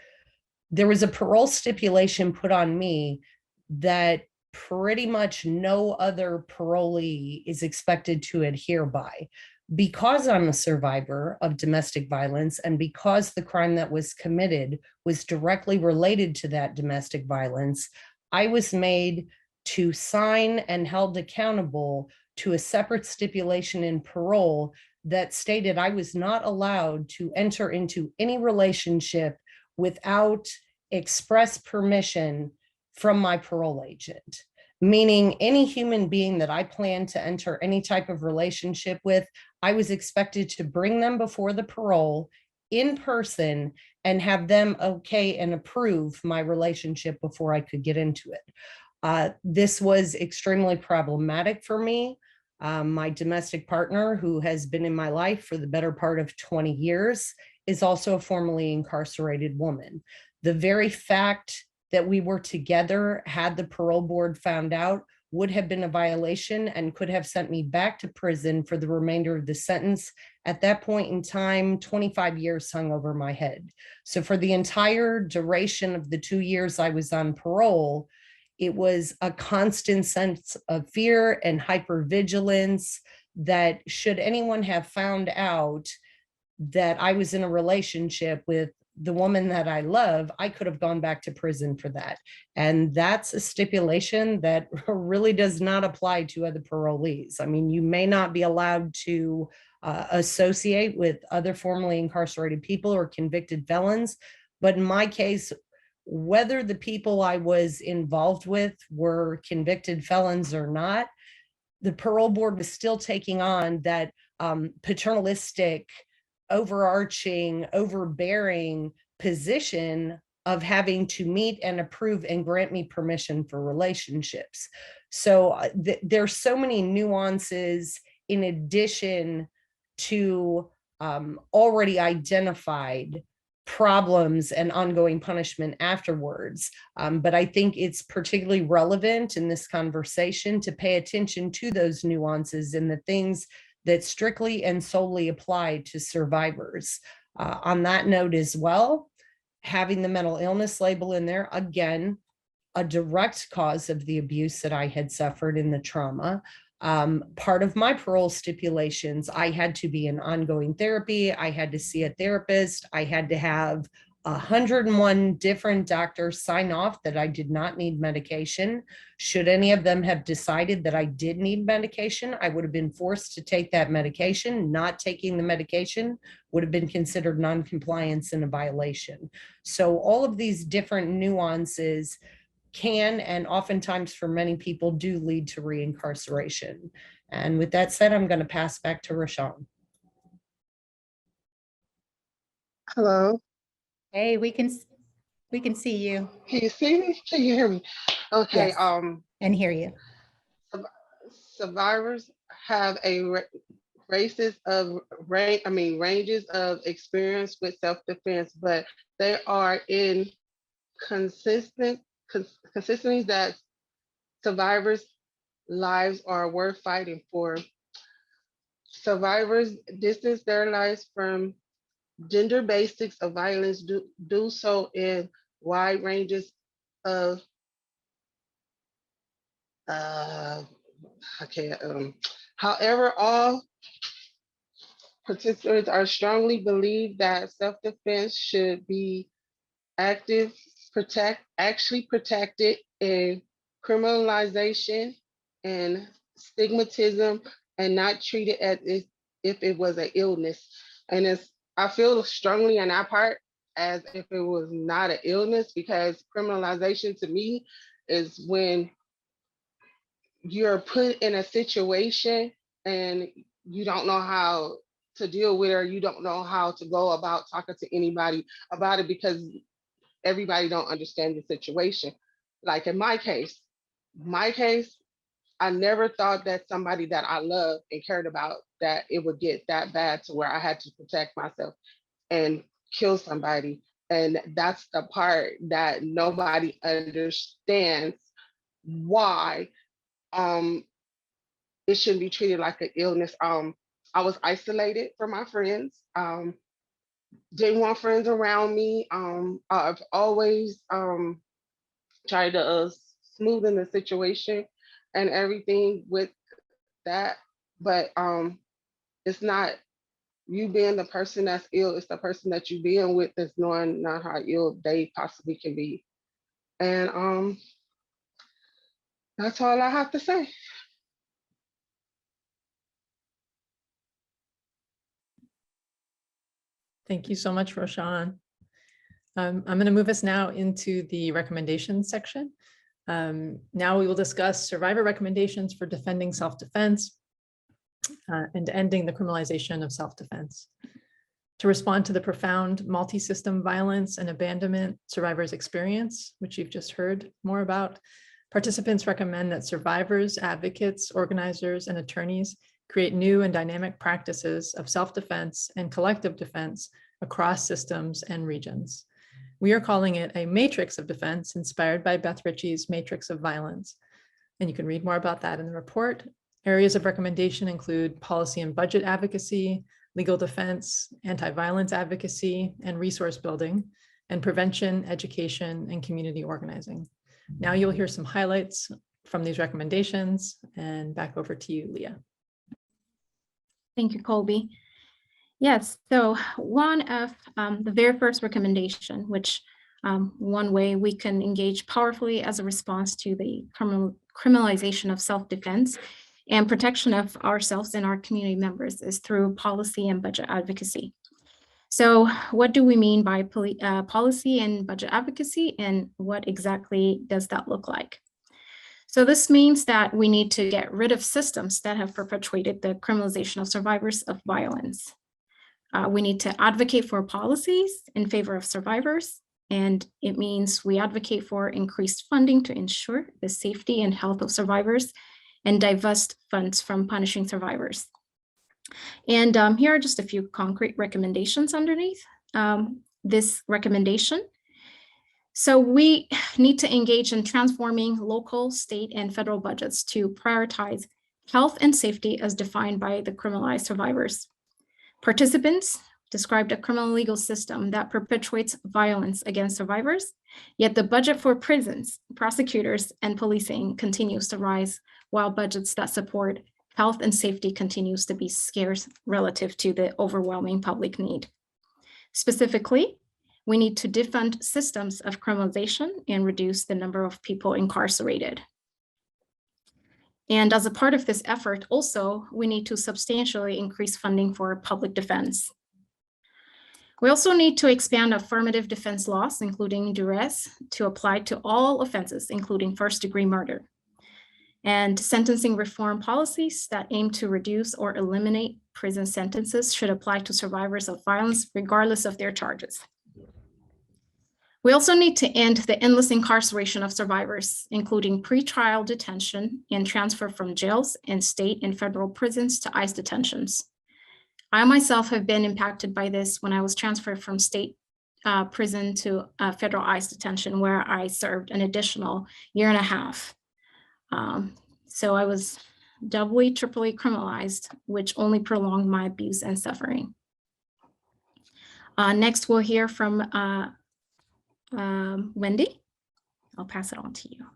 There was a parole stipulation put on me that pretty much no other parolee is expected to adhere by. Because I'm a survivor of domestic violence and because the crime that was committed was directly related to that domestic violence, I was made to sign and held accountable to a separate stipulation in parole that stated I was not allowed to enter into any relationship without express permission from my parole agent, meaning any human being that I plan to enter any type of relationship with, I was expected to bring them before the parole in person and have them okay and approve my relationship before I could get into it. This was extremely problematic for me. My domestic partner, who has been in my life for the better part of 20 years, is also a formerly incarcerated woman. The very fact that we were together, had the parole board found out, would have been a violation and could have sent me back to prison for the remainder of the sentence. At that point in time, 25 years hung over my head. So for the entire duration of the 2 years I was on parole, it was a constant sense of fear and hypervigilance that should anyone have found out that I was in a relationship with the woman that I love, I could have gone back to prison for that. And that's a stipulation that really does not apply to other parolees. I mean, you may not be allowed to associate with other formerly incarcerated people or convicted felons, but in my case, whether the people I was involved with were convicted felons or not, the parole board was still taking on that paternalistic, overarching, overbearing position of having to meet and approve and grant me permission for relationships. So there's so many nuances in addition to already identified problems and ongoing punishment afterwards. But I think it's particularly relevant in this conversation to pay attention to those nuances and the things that strictly and solely apply to survivors. On that note as well, having the mental illness label in there, again, a direct cause of the abuse that I had suffered in the trauma. Part of my parole stipulations, I had to be in ongoing therapy. I had to see a therapist. I had to have 101 different doctors sign off that I did not need medication. Should any of them have decided that I did need medication, I would have been forced to take that medication. Not taking the medication would have been considered non-compliance and a violation. So all of these different nuances can, and oftentimes for many people, do lead to reincarceration. And with that said, I'm going to pass back to Roshawn. Hello, Hey, we can see you can you see me? Can you hear me? Okay, Yes. and hear you. survivors have a ranges of experience with self-defense, but they are in consistency that survivors' lives are worth fighting for. Survivors distance their lives from gender basics of violence, do so in wide ranges of however, all participants are strongly believe that self-defense should be active actually protected in criminalization and stigmatism, and not treated as if it was an illness. And I feel strongly on that part as if it was not an illness, because criminalization to me is when you're put in a situation and you don't know how to deal with it, or you don't know how to go about talking to anybody about it because everybody don't understand the situation. Like in my case, I never thought that somebody that I loved and cared about, that it would get that bad to where I had to protect myself and kill somebody. And that's the part that nobody understands, why it shouldn't be treated like an illness. I was isolated from my friends. Didn't want friends around me. I've always tried to smoothen the situation and everything with that, but it's not you being the person that's ill, it's the person that you being with that's knowing not how ill they possibly can be. And that's all I have to say. Thank you so much, Roshawn. I'm going to move us now into the recommendations section. Now we will discuss survivor recommendations for defending self-defense and ending the criminalization of self-defense. To respond to the profound multi-system violence and abandonment survivors experience, which you've just heard more about, participants recommend that survivors, advocates, organizers, and attorneys create new and dynamic practices of self-defense and collective defense across systems and regions. We are calling it a matrix of defense inspired by Beth Ritchie's Matrix of Violence. And you can read more about that in the report. Areas of recommendation include policy and budget advocacy, legal defense, anti-violence advocacy, and resource building, and prevention, education, and community organizing. Now you'll hear some highlights from these recommendations, and back over to you, Liyah. Thank you, Colby. Yes, so one of the very first recommendation, which one way we can engage powerfully as a response to the criminalization of self-defense and protection of ourselves and our community members, is through policy and budget advocacy. So what do we mean by policy and budget advocacy, and what exactly does that look like? So this means that we need to get rid of systems that have perpetuated the criminalization of survivors of violence. We need to advocate for policies in favor of survivors, and it means we advocate for increased funding to ensure the safety and health of survivors and divest funds from punishing survivors. And here are just a few concrete recommendations underneath this recommendation. So we need to engage in transforming local, state, and federal budgets to prioritize health and safety as defined by the criminalized survivors. Participants described a criminal legal system that perpetuates violence against survivors, yet the budget for prisons, prosecutors, and policing continues to rise, while budgets that support health and safety continues to be scarce relative to the overwhelming public need. Specifically, we need to defund systems of criminalization and reduce the number of people incarcerated. And as a part of this effort, also, we need to substantially increase funding for public defense. We also need to expand affirmative defense laws, including duress, to apply to all offenses, including first-degree murder. And sentencing reform policies that aim to reduce or eliminate prison sentences should apply to survivors of violence, regardless of their charges. We also need to end the endless incarceration of survivors, including pretrial detention and transfer from jails and state and federal prisons to ICE detentions. I myself have been impacted by this when I was transferred from state prison to federal ICE detention, where I served an additional 1.5 years. So I was doubly, triply criminalized, which only prolonged my abuse and suffering. Next, we'll hear from Wendy. I'll pass it on to you.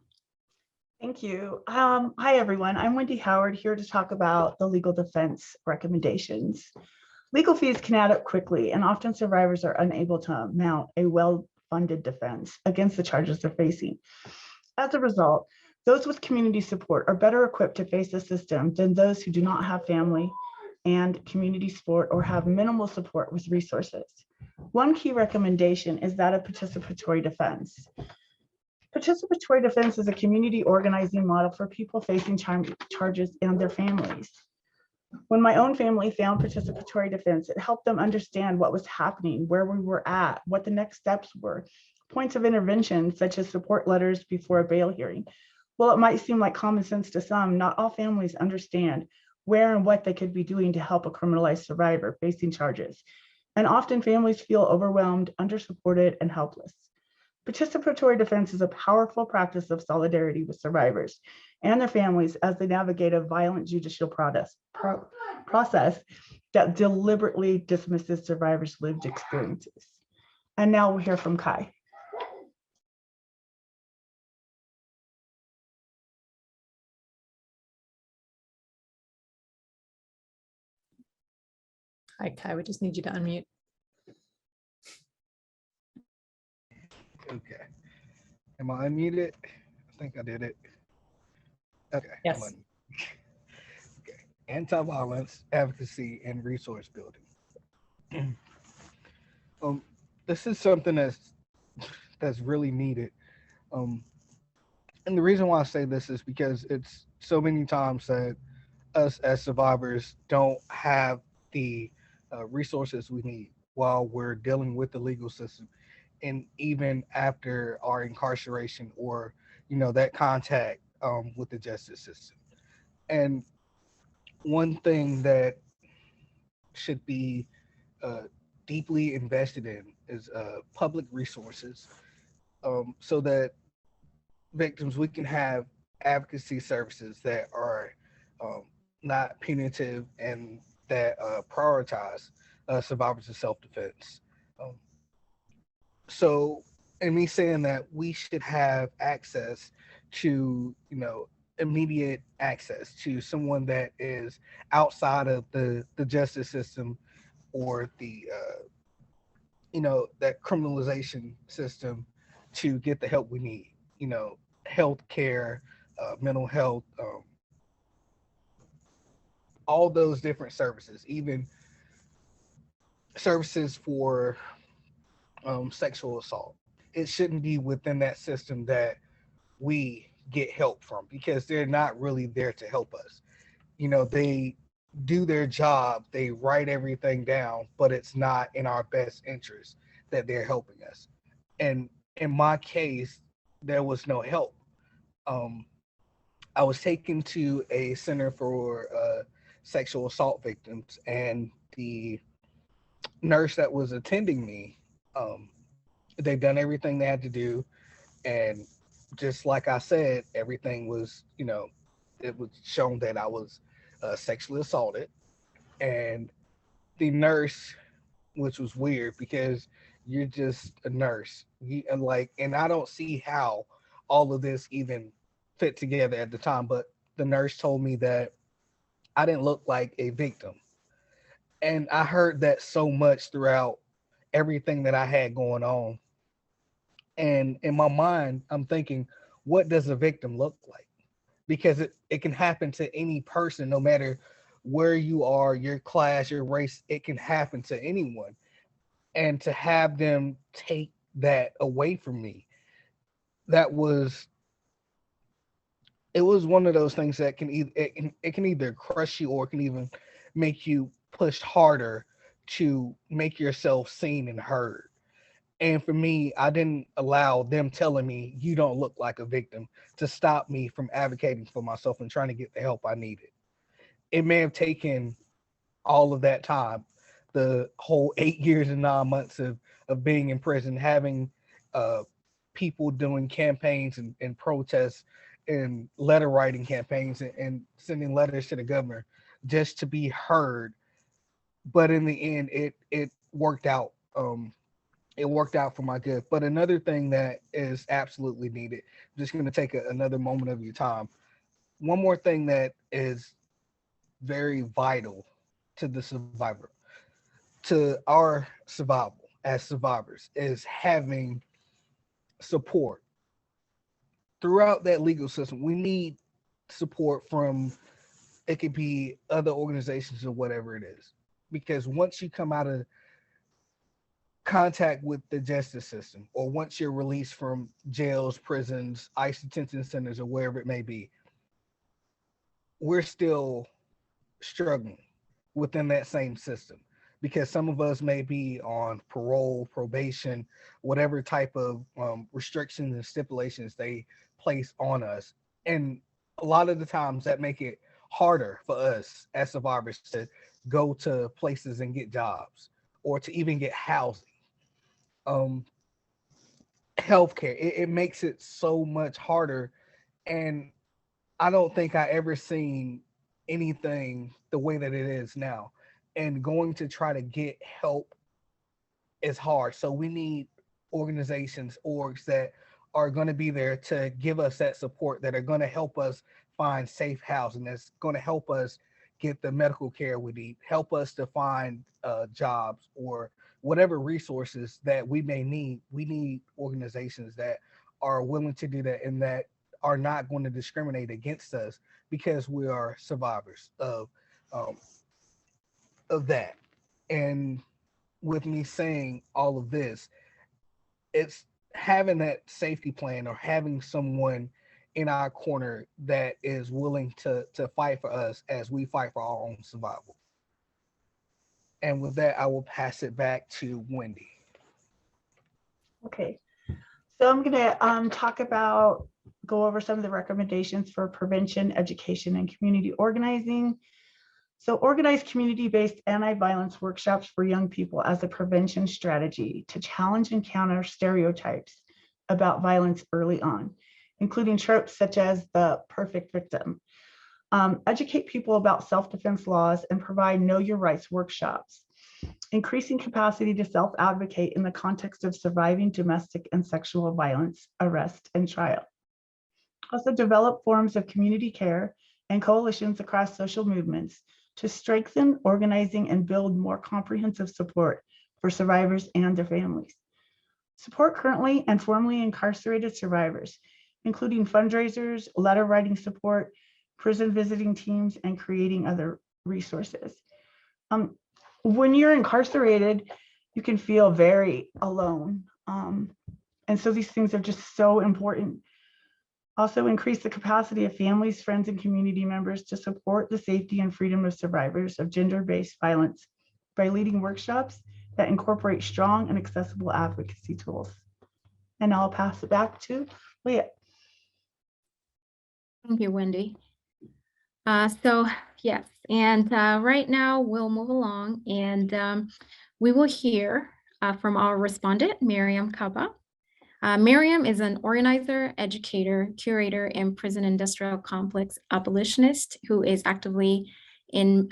Thank you. Hi, everyone. I'm Wendy Howard, here to talk about the legal defense recommendations. Legal fees can add up quickly, and often survivors are unable to mount a funded defense against the charges they're facing. As a result, those with community support are better equipped to face the system than those who do not have family and community support or have minimal support with resources. One key recommendation is that of participatory defense. Participatory defense is a community organizing model for people facing charges and their families. When my own family found participatory defense, it helped them understand what was happening, where we were at, what the next steps were, points of intervention, such as support letters before a bail hearing. While it might seem like common sense to some, not all families understand where and what they could be doing to help a criminalized survivor facing charges. And often families feel overwhelmed, undersupported, and helpless. Participatory defense is a powerful practice of solidarity with survivors and their families as they navigate a violent judicial process that deliberately dismisses survivors' lived experiences. And now we'll hear from Kai. Hi, Kai, we just need you to unmute. Okay. Am I unmuted? I think I did it. Okay. Yes. Okay. Anti-violence, advocacy, and resource building. This is something that's really needed. And the reason why I say this is because it's so many times that us as survivors don't have the resources we need while we're dealing with the legal system, and even after our incarceration or that contact with the justice system. And one thing that should be deeply invested in is public resources, so that victims, we can have advocacy services that are not punitive and that prioritize survivors of self-defense. So, in me saying that, we should have access to, immediate access to someone that is outside of the justice system or the, that criminalization system to get the help we need, health care, mental health, all those different services, even services for sexual assault. It shouldn't be within that system that we get help from, because they're not really there to help us. They do their job, they write everything down, but it's not in our best interest that they're helping us. And in my case, there was no help. I was taken to a center for sexual assault victims, and the nurse that was attending me, they've done everything they had to do, and just like I said, everything was, it was shown that I was sexually assaulted. And the nurse, which was weird because you're just a nurse, and I don't see how all of this even fit together at the time, but the nurse told me that I didn't look like a victim. And I heard that so much throughout everything that I had going on. And in my mind, I'm thinking, what does a victim look like? Because it can happen to any person, no matter where you are, your class, your race, it can happen to anyone. And to have them take that away from me, it was one of those things that it can either crush you, or it can even make you push harder to make yourself seen and heard. And for me, I didn't allow them telling me you don't look like a victim to stop me from advocating for myself and trying to get the help I needed. It may have taken all of that time, the whole 8 years and 9 months of being in prison, having people doing campaigns and protests and letter writing campaigns and sending letters to the governor just to be heard. But in the end, it worked out. It worked out for my good. But another thing that is absolutely needed, I'm just going to take another moment of your time. One more thing that is very vital to the survivor, to our survival as survivors, is having support throughout that legal system. We need support from, it could be other organizations or whatever it is, because once you come out of contact with the justice system, or once you're released from jails, prisons, ICE detention centers, or wherever it may be, we're still struggling within that same system, because some of us may be on parole, probation, whatever type of restrictions and stipulations they place on us. And a lot of the times that make it harder for us as survivors to go to places and get jobs, or to even get housing. Healthcare, it makes it so much harder. And I don't think I ever seen anything the way that it is now. And going to try to get help is hard. So we need organizations, orgs that are going to be there to give us that support, that are going to help us find safe housing, that's going to help us get the medical care we need, help us to find jobs, or whatever resources that we may need. We need organizations that are willing to do that, and that are not going to discriminate against us because we are survivors of that. And with me saying all of this, it's having that safety plan, or having someone in our corner that is willing to fight for us as we fight for our own survival. And with that, I will pass it back to Wendy. Okay, so I'm gonna go over some of the recommendations for prevention, education, and community organizing. So organize community-based anti-violence workshops for young people as a prevention strategy to challenge and counter stereotypes about violence early on, including tropes such as the perfect victim. Educate people about self-defense laws and provide know your rights workshops. Increasing capacity to self-advocate in the context of surviving domestic and sexual violence, arrest, and trial. Also develop forms of community care and coalitions across social movements to strengthen organizing and build more comprehensive support for survivors and their families. Support currently and formerly incarcerated survivors, including fundraisers, letter writing support, prison visiting teams, and creating other resources. When you're incarcerated, you can feel very alone. And so these things are just so important. Also increase the capacity of families, friends, and community members to support the safety and freedom of survivors of gender-based violence by leading workshops that incorporate strong and accessible advocacy tools. And I'll pass it back to Liyah. Thank you, Wendy. So yes, and right now we'll move along, and we will hear from our respondent, Mariame Kaba. Mariame is an organizer, educator, curator, and prison industrial complex abolitionist who is active in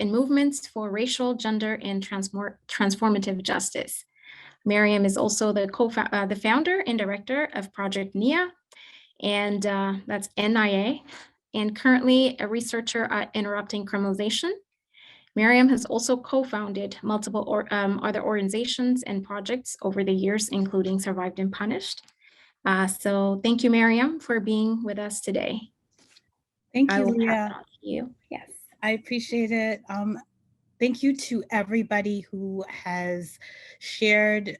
movements for racial, gender, and transformative justice. Mariame is also the founder and director of Project Liyah, and that's NIA, and currently a researcher at Interrupting Criminalization. Mariame has also co-founded multiple other organizations and projects over the years, including Survived and Punished. So thank you, Mariame, for being with us today. Thank I you, will pass Liyah. it on to you. Yes. I appreciate it. Thank you to everybody who has shared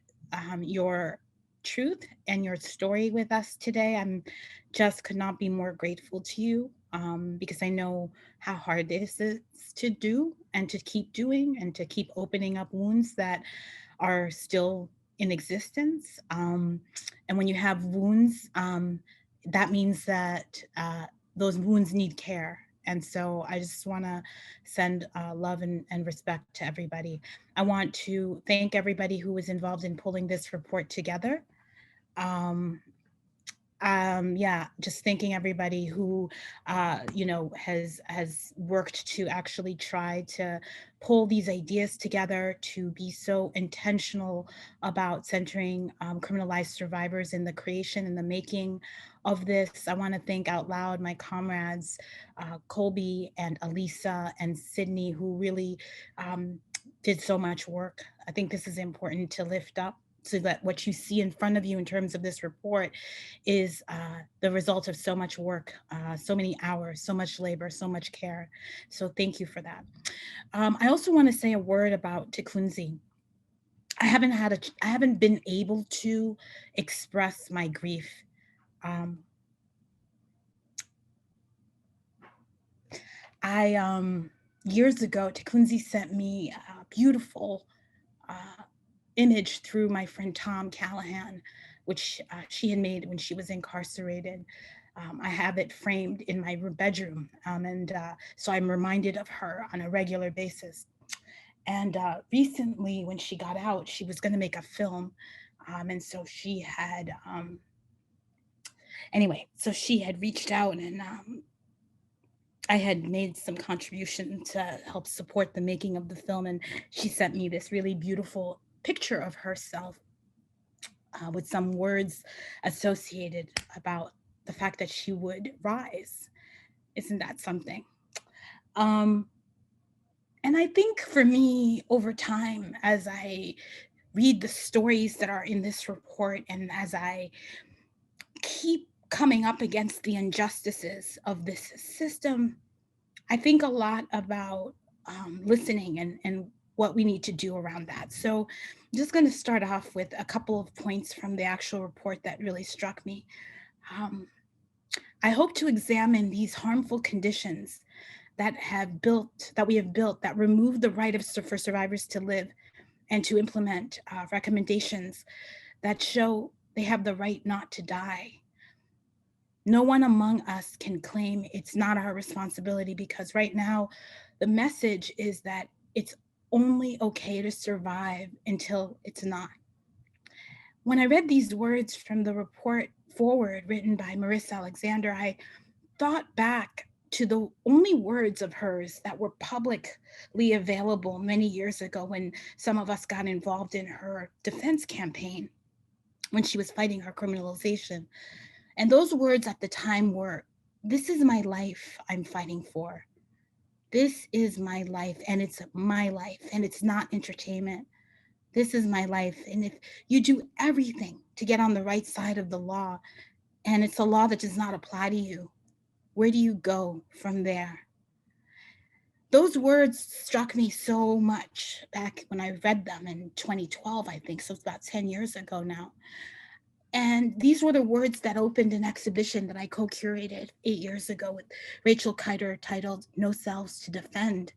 your truth and your story with us today. I'm just could not be more grateful to you because I know how hard this is to do and to keep doing and to keep opening up wounds that are still in existence. And when you have wounds, that means that those wounds need care. And so I just want to send love and respect to everybody. I want to thank everybody who was involved in pulling this report together. Yeah, just thanking everybody who, has worked to actually try to pull these ideas together, to be so intentional about centering criminalized survivors in the creation and the making of this. I want to thank out loud my comrades, Colby and Alisa and Sydney, who really did so much work. I think this is important to lift up so that what you see in front of you in terms of this report is the result of so much work, so many hours, so much labor, so much care. So thank you for that. I also want to say a word about Tewkunzi. I haven't been able to express my grief. Years ago, Tewkunzi sent me a beautiful image through my friend Tom Callahan, which she had made when she was incarcerated. I have it framed in my bedroom, and so I'm reminded of her on a regular basis. And recently, when she got out, she was going to make a film, and so she had, so she had reached out, and I had made some contribution to help support the making of the film, and she sent me this really beautiful picture of herself with some words associated about the fact that she would rise. Isn't that something? And I think for me, over time, as I read the stories that are in this report, and as I keep coming up against the injustices of this system, I think a lot about listening and what we need to do around that. So I'm just going to start off with a couple of points from the actual report that really struck me. I hope to examine these harmful conditions that we have built that remove the right for survivors to live, and to implement recommendations that show they have the right not to die. No one among us can claim it's not our responsibility, because right now the message is that it's only okay to survive until it's not. When I read these words from the report forward written by Marissa Alexander, I thought back to the only words of hers that were publicly available many years ago when some of us got involved in her defense campaign when she was fighting her criminalization. And those words at the time were, "This is my life I'm fighting for. This is my life, and it's my life, and it's not entertainment. This is my life. And if you do everything to get on the right side of the law, and it's a law that does not apply to you, where do you go from there?" Those words struck me so much back when I read them in 2012, I think, so it's about 10 years ago now. And these were the words that opened an exhibition that I co-curated 8 years ago with Rachel Kiter titled "No Selves to Defend."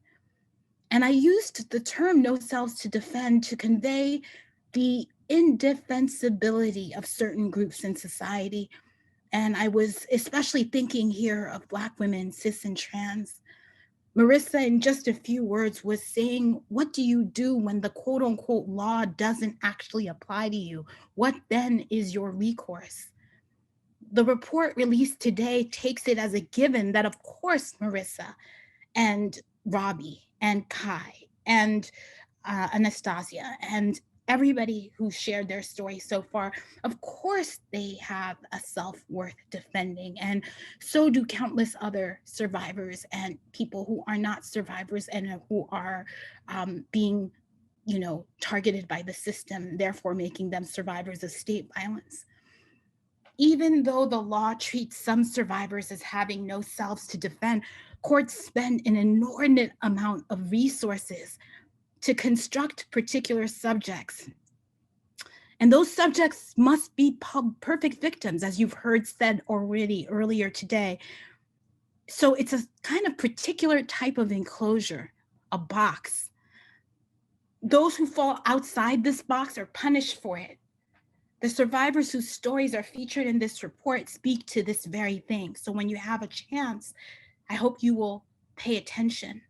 And I used the term "no selves to defend" to convey the indefensibility of certain groups in society. And I was especially thinking here of Black women, cis and trans. Marissa, in just a few words, was saying, what do you do when the quote unquote law doesn't actually apply to you? What then is your recourse? The report released today takes it as a given that, of course, Marissa and Robbie and Kai and Anastasia and everybody who shared their story so far, of course they have a self-worth defending, and so do countless other survivors and people who are not survivors and who are being, targeted by the system, therefore making them survivors of state violence. Even though the law treats some survivors as having no selves to defend, courts spend an inordinate amount of resources to construct particular subjects. And those subjects must be perfect victims, as you've heard said already earlier today. So it's a kind of particular type of enclosure, a box. Those who fall outside this box are punished for it. The survivors whose stories are featured in this report speak to this very thing. So when you have a chance, I hope you will pay attention.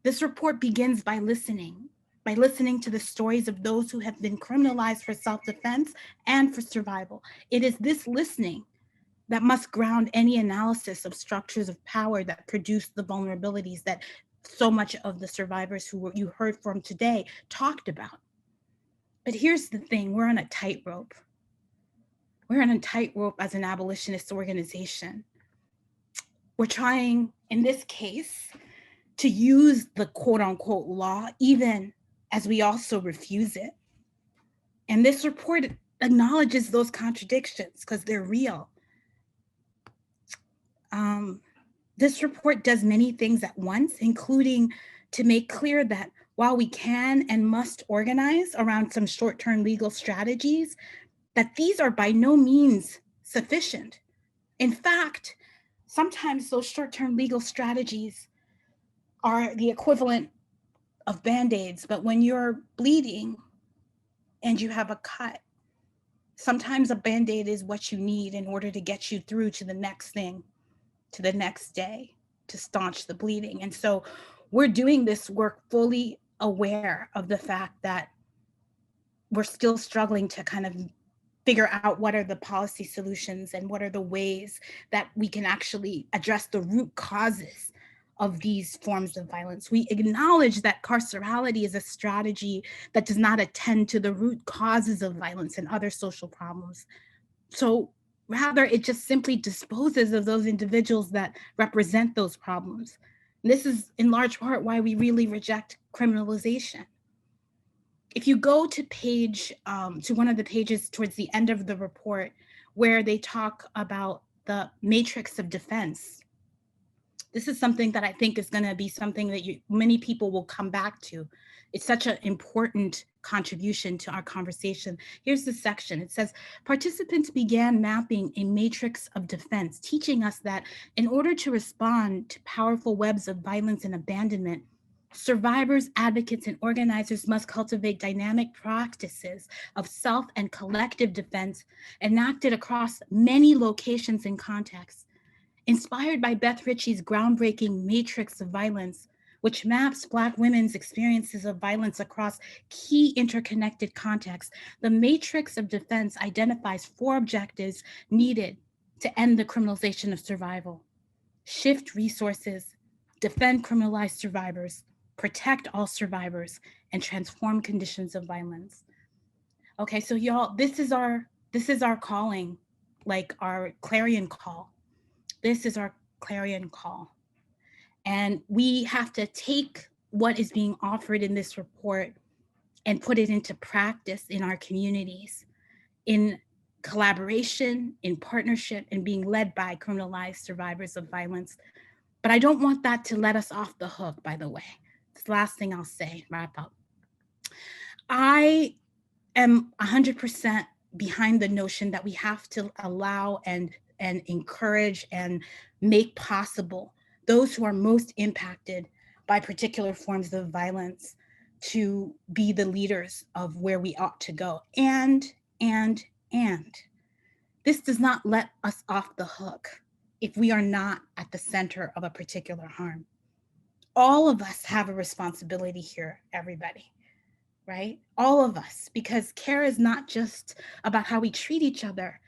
This report begins by listening to the stories of those who have been criminalized for self-defense and for survival. It is this listening that must ground any analysis of structures of power that produce the vulnerabilities that so much of the survivors who you heard from today talked about. But here's the thing, we're on a tightrope. We're on a tightrope as an abolitionist organization. We're trying, in this case, to use the quote unquote law, even as we also refuse it. And this report acknowledges those contradictions because they're real. This report does many things at once, including to make clear that while we can and must organize around some short-term legal strategies, that these are by no means sufficient. In fact, sometimes those short-term legal strategies are the equivalent of Band-Aids, but when you're bleeding and you have a cut, sometimes a Band-Aid is what you need in order to get you through to the next thing, to the next day, to staunch the bleeding. And so we're doing this work fully aware of the fact that we're still struggling to kind of figure out what are the policy solutions and what are the ways that we can actually address the root causes of these forms of violence. We acknowledge that carcerality is a strategy that does not attend to the root causes of violence and other social problems. So rather, it just simply disposes of those individuals that represent those problems. And this is in large part why we really reject criminalization. If you go to to one of the pages towards the end of the report, where they talk about the matrix of defense, this is something that I think is going to be something that many people will come back to. It's such an important contribution to our conversation. Here's the section. It says, participants began mapping a matrix of defense, teaching us that in order to respond to powerful webs of violence and abandonment, survivors, advocates, and organizers must cultivate dynamic practices of self and collective defense enacted across many locations and contexts. Inspired by Beth Ritchie's groundbreaking Matrix of Violence, which maps Black women's experiences of violence across key interconnected contexts, the Matrix of Defense identifies 4 objectives needed to end the criminalization of survival: shift resources, defend criminalized survivors, protect all survivors, and transform conditions of violence. Okay, so y'all, this is our calling, like our clarion call. This is our clarion call. And we have to take what is being offered in this report and put it into practice in our communities, in collaboration, in partnership, and being led by criminalized survivors of violence. But I don't want that to let us off the hook, by the way. It's the last thing I'll say, wrap up. I am 100% behind the notion that we have to allow and encourage and make possible those who are most impacted by particular forms of violence to be the leaders of where we ought to go. And this does not let us off the hook if we are not at the center of a particular harm. All of us have a responsibility here, everybody, right? All of us, because care is not just about how we treat each other.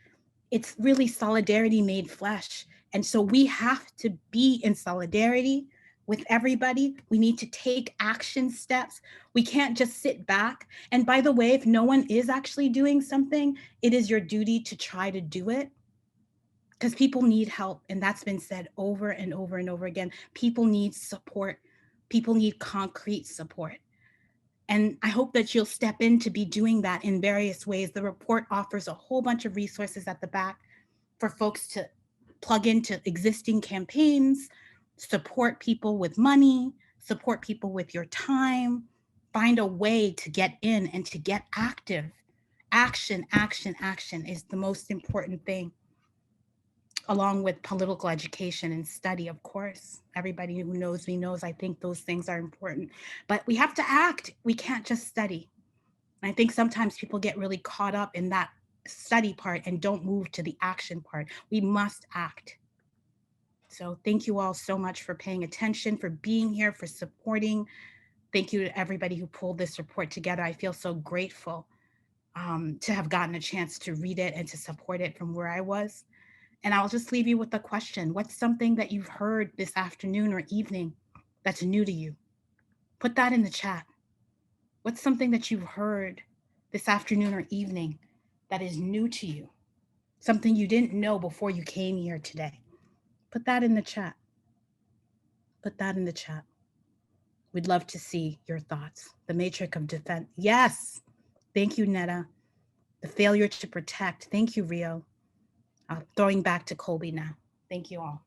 It's really solidarity made flesh. And so we have to be in solidarity with everybody. We need to take action steps. We can't just sit back. And by the way, if no one is actually doing something, it is your duty to try to do it, because people need help. And that's been said over and over and over again. People need support. People need concrete support. And I hope that you'll step in to be doing that in various ways. The report offers a whole bunch of resources at the back for folks to plug into existing campaigns, support people with money, support people with your time, find a way to get in and to get active. Action, action, action is the most important thing, along with political education and study, of course. Everybody who knows me knows I think those things are important, but we have to act. We can't just study. And I think sometimes people get really caught up in that study part and don't move to the action part. We must act. So thank you all so much for paying attention, for being here, for supporting. Thank you to everybody who pulled this report together. I feel so grateful to have gotten a chance to read it and to support it from where I was. And I'll just leave you with a question. What's something that you've heard this afternoon or evening that's new to you? Put that in the chat. What's something that you've heard this afternoon or evening that is new to you? Something you didn't know before you came here today. Put that in the chat. Put that in the chat. We'd love to see your thoughts. The matrix of defense. Yes. Thank you, Netta. the failure to protect. Thank you, Rio. Throwing back to Colby now. Thank you all.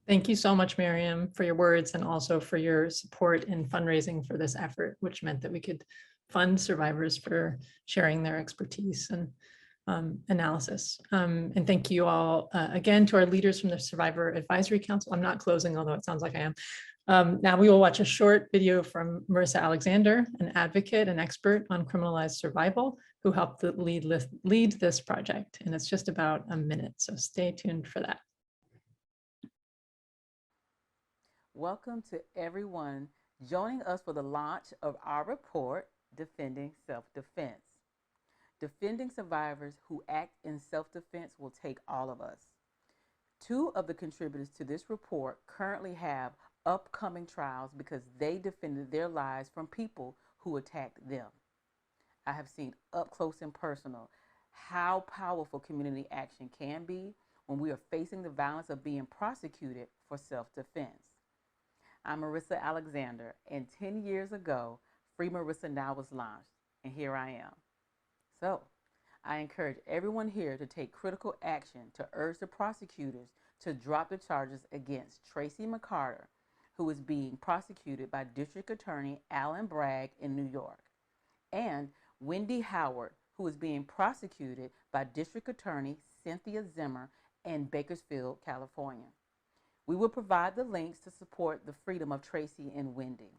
Thank you so much, Mariame, for your words and also for your support in fundraising for this effort, which meant that we could fund survivors for sharing their expertise and analysis. And thank you all again to our leaders from the Survivor Advisory Council. I'm not closing, although it sounds like I am. Now we will watch a short video from Marissa Alexander, an advocate and expert on criminalized survival, who helped lead this project. And it's just about a minute, so stay tuned for that. Welcome to everyone joining us for the launch of our report, Defending Self-Defense. Defending survivors who act in self-defense will take all of us. 2 of the contributors to this report currently have upcoming trials because they defended their lives from people who attacked them. I have seen up close and personal how powerful community action can be when we are facing the violence of being prosecuted for self-defense. I'm Marissa Alexander, and 10 years ago, Free Marissa Now was launched, and here I am. So, I encourage everyone here to take critical action to urge the prosecutors to drop the charges against Tracy McCarter, who is being prosecuted by District Attorney Alan Bragg in New York, and Wendy Howard, who is being prosecuted by District Attorney Cynthia Zimmer in Bakersfield, California. We will provide the links to support the freedom of Tracy and Wendy.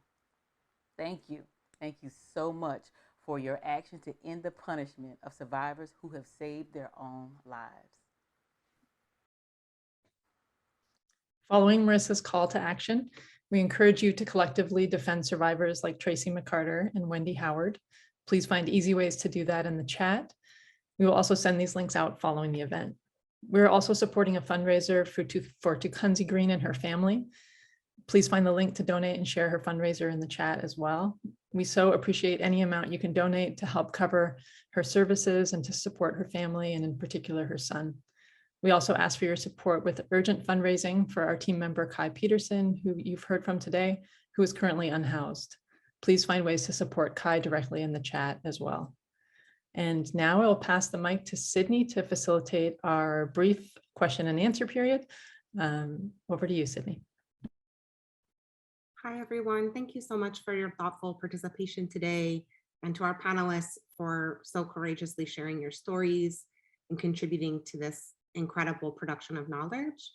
Thank you. Thank you so much for your action to end the punishment of survivors who have saved their own lives. Following Marissa's call to action, we encourage you to collectively defend survivors like Tracy McCarter and Wendy Howard. Please find easy ways to do that in the chat. We will also send these links out following the event. We're also supporting a fundraiser for Tewkunzi Green and her family. Please find the link to donate and share her fundraiser in the chat as well. We so appreciate any amount you can donate to help cover her services and to support her family, and in particular her son. We also ask for your support with urgent fundraising for our team member Kai Peterson, who you've heard from today, who is currently unhoused. Please find ways to support Kai directly in the chat as well. And now I'll pass the mic to Sydney to facilitate our brief question and answer period. Over to you, Sydney. Hi, everyone. Thank you so much for your thoughtful participation today, and to our panelists for so courageously sharing your stories and contributing to this incredible production of knowledge.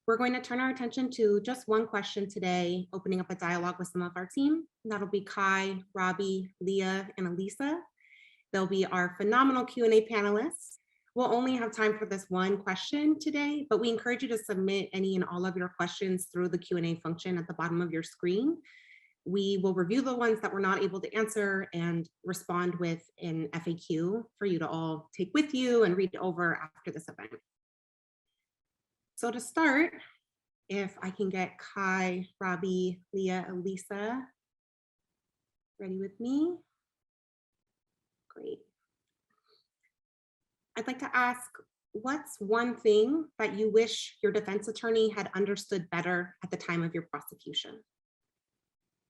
We're going to turn our attention to just one question today, opening up a dialogue with some of our team. That'll be Kai, Robbie, Liyah, and Alisa. They'll be our phenomenal Q&A panelists. We'll only have time for this one question today, but we encourage you to submit any and all of your questions through the Q&A function at the bottom of your screen. We will review the ones that we're not able to answer and respond with an FAQ for you to all take with you and read over after this event. So to start, if I can get Kai, Robbie, Liyah, Alisa ready with me. Great. I'd like to ask, what's one thing that you wish your defense attorney had understood better at the time of your prosecution?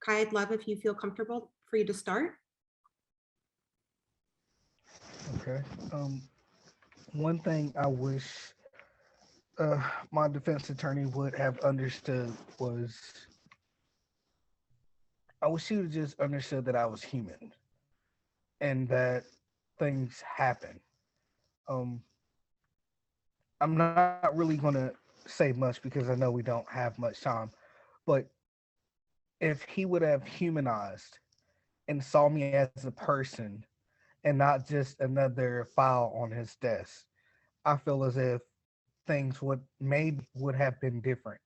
Kai, I'd love if you feel comfortable for you to start. Okay. One thing I wish my defense attorney would have understood was, I wish she would have just understood that I was human and that things happen. I'm not really going to say much because I know we don't have much time, but if he would have humanized and saw me as a person and not just another file on his desk, I feel as if things would have been different,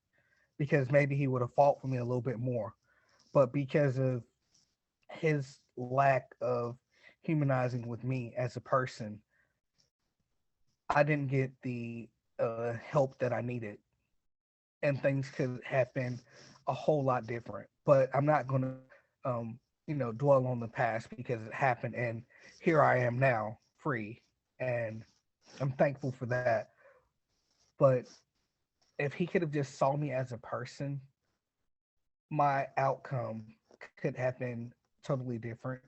because maybe he would have fought for me a little bit more. But because of his lack of humanizing with me as a person, I didn't get the help that I needed, and things could have been a whole lot different. But I'm not going to, dwell on the past because it happened, and here I am now, free, and I'm thankful for that. But if he could have just saw me as a person, my outcome could have been totally different.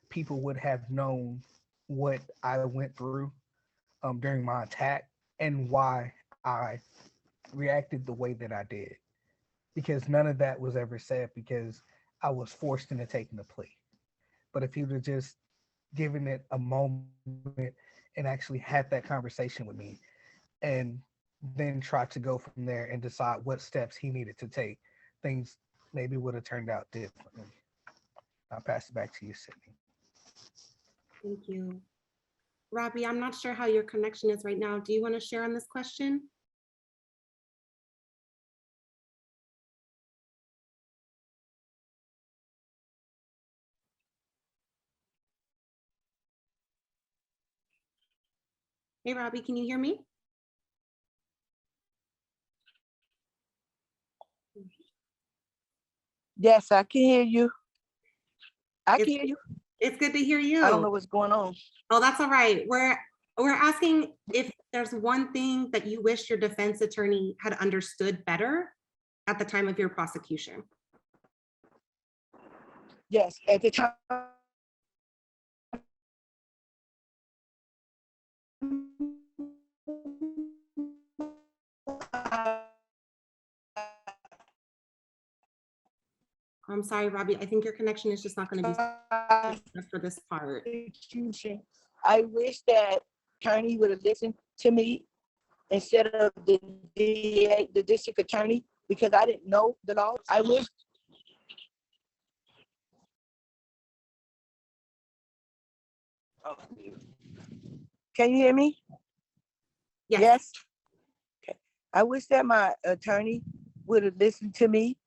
people would have known what I went through during my attack and why I reacted the way that I did. Because none of that was ever said because I was forced into taking the plea. But if he would have just given it a moment and actually had that conversation with me and then tried to go from there and decide what steps he needed to take, things maybe would have turned out differently. I'll pass it back to you, Sydney. Thank you. Robbie, I'm not sure how your connection is right now. Do you want to share on this question? Hey, Robbie, can you hear me? Yes, I can hear you. I can It's, hear you. it's good to hear you. I don't know what's going on. Oh, that's all right. We're asking if there's one thing that you wish your defense attorney had understood better at the time of your prosecution. Yes, at the time. I'm sorry, Robbie. I think your connection is just not going to be for this part. I wish that attorney would have listened to me instead of the DA, the district attorney, because I didn't know the law. I wish. Can you hear me? Yes. Okay. I wish that my attorney would have listened to me.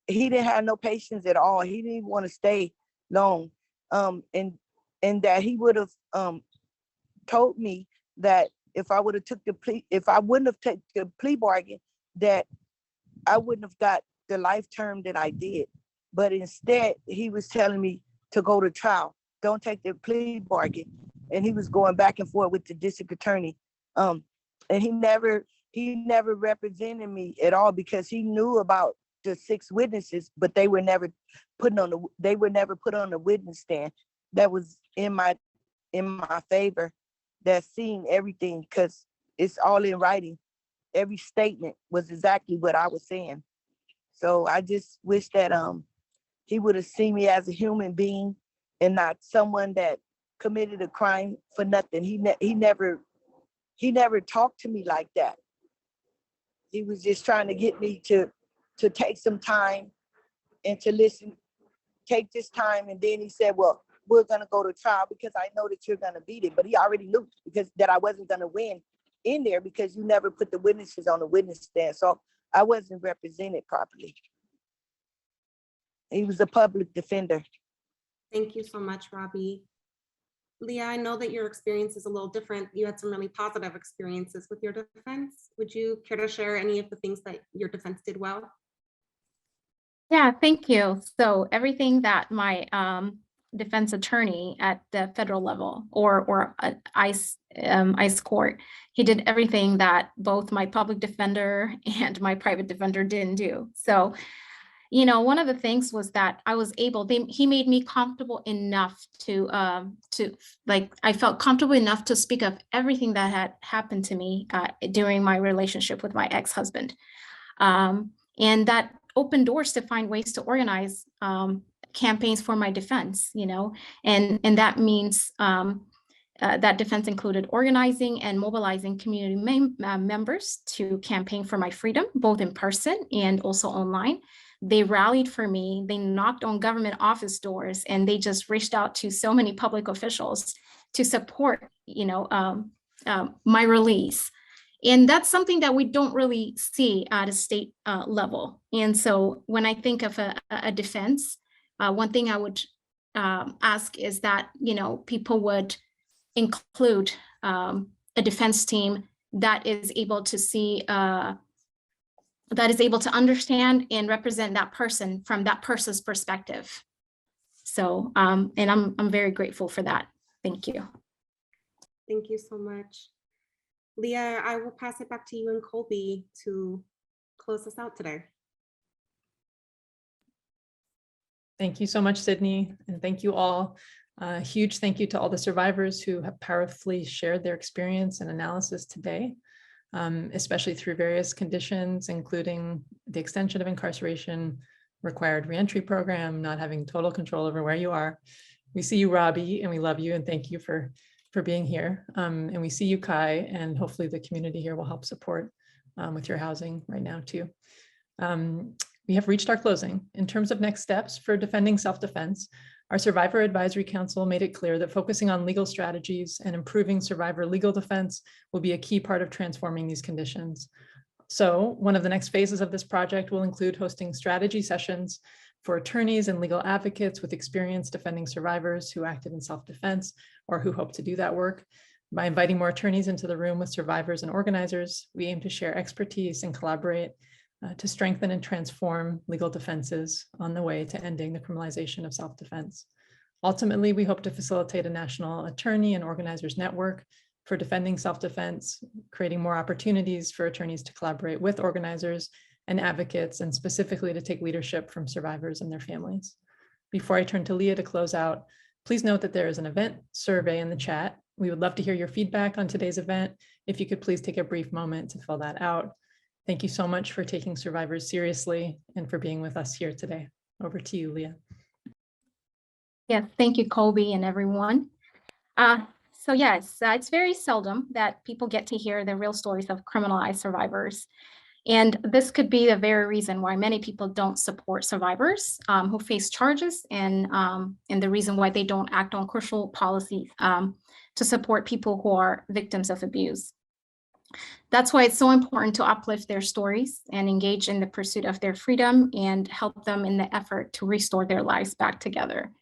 He didn't have no patience at all. He didn't want to stay long. And that he would have told me that if I would have took the plea, if I wouldn't have taken the plea bargain, that I wouldn't have got the life term that I did. But instead, he was telling me to go to trial. Don't take the plea bargain. And he was going back and forth with the district attorney. And he never represented me at all because he knew about the 6 witnesses, but they were never put on the witness stand. That was in my favor. That seen everything because it's all in writing. Every statement was exactly what I was saying. So I just wish that he would have seen me as a human being and not someone that committed a crime for nothing. He never talked to me like that. He was just trying to get me to take some time and to listen, take this time. And then he said, well, we're going to go to trial because I know that you're going to beat it. But he already knew because that I wasn't going to win in there because you never put the witnesses on the witness stand. So I wasn't represented properly. He was a public defender. Thank you so much, Robbie. Liyah, I know that your experience is a little different. You had some really positive experiences with your defense. Would you care to share any of the things that your defense did well? Yeah, thank you. So everything that my defense attorney at the federal level or ICE court, he did everything that both my public defender and my private defender didn't do. So, you know, one of the things was that I was able, he made me comfortable enough to like, I felt comfortable enough to speak of everything that had happened to me during my relationship with my ex-husband. And that opened doors to find ways to organize campaigns for my defense, you know, and that means that defense included organizing and mobilizing community members to campaign for my freedom, both in person and also online. They rallied for me, they knocked on government office doors, and they just reached out to so many public officials to support, you know, my release. And that's something that we don't really see at a state level. And so when I think of a defense, one thing I would ask is that, you know, people would include a defense team that is able to see, that is able to understand and represent that person from that person's perspective. So, and I'm very grateful for that. Thank you. Thank you so much. Liyah, I will pass it back to you and Colby to close us out today. Thank you so much, Sydney, and thank you all. A huge thank you to all the survivors who have powerfully shared their experience and analysis today, especially through various conditions, including the extension of incarceration, required reentry program, not having total control over where you are. We see you, Robbie, and we love you and thank you for being here. And we see you, Kai, and hopefully the community here will help support with your housing right now too. We have reached our closing. In terms of next steps for defending self-defense, our Survivor Advisory Council made it clear that focusing on legal strategies and improving survivor legal defense will be a key part of transforming these conditions. So one of the next phases of this project will include hosting strategy sessions for attorneys and legal advocates with experience defending survivors who acted in self-defense or who hope to do that work. By inviting more attorneys into the room with survivors and organizers, we aim to share expertise and collaborate to strengthen and transform legal defenses on the way to ending the criminalization of self-defense. Ultimately, we hope to facilitate a national attorney and organizers network for defending self-defense, creating more opportunities for attorneys to collaborate with organizers and advocates, and specifically to take leadership from survivors and their families. Before I turn to Liyah to close out, please note that there is an event survey in the chat. We would love to hear your feedback on today's event. If you could please take a brief moment to fill that out. Thank you so much for taking survivors seriously and for being with us here today. Over to you, Liyah. Yes, thank you, Colby, and everyone. So yes, it's very seldom that people get to hear the real stories of criminalized survivors. And this could be the very reason why many people don't support survivors who face charges, and the reason why they don't act on crucial policies to support people who are victims of abuse. That's why it's so important to uplift their stories and engage in the pursuit of their freedom and help them in the effort to restore their lives back together.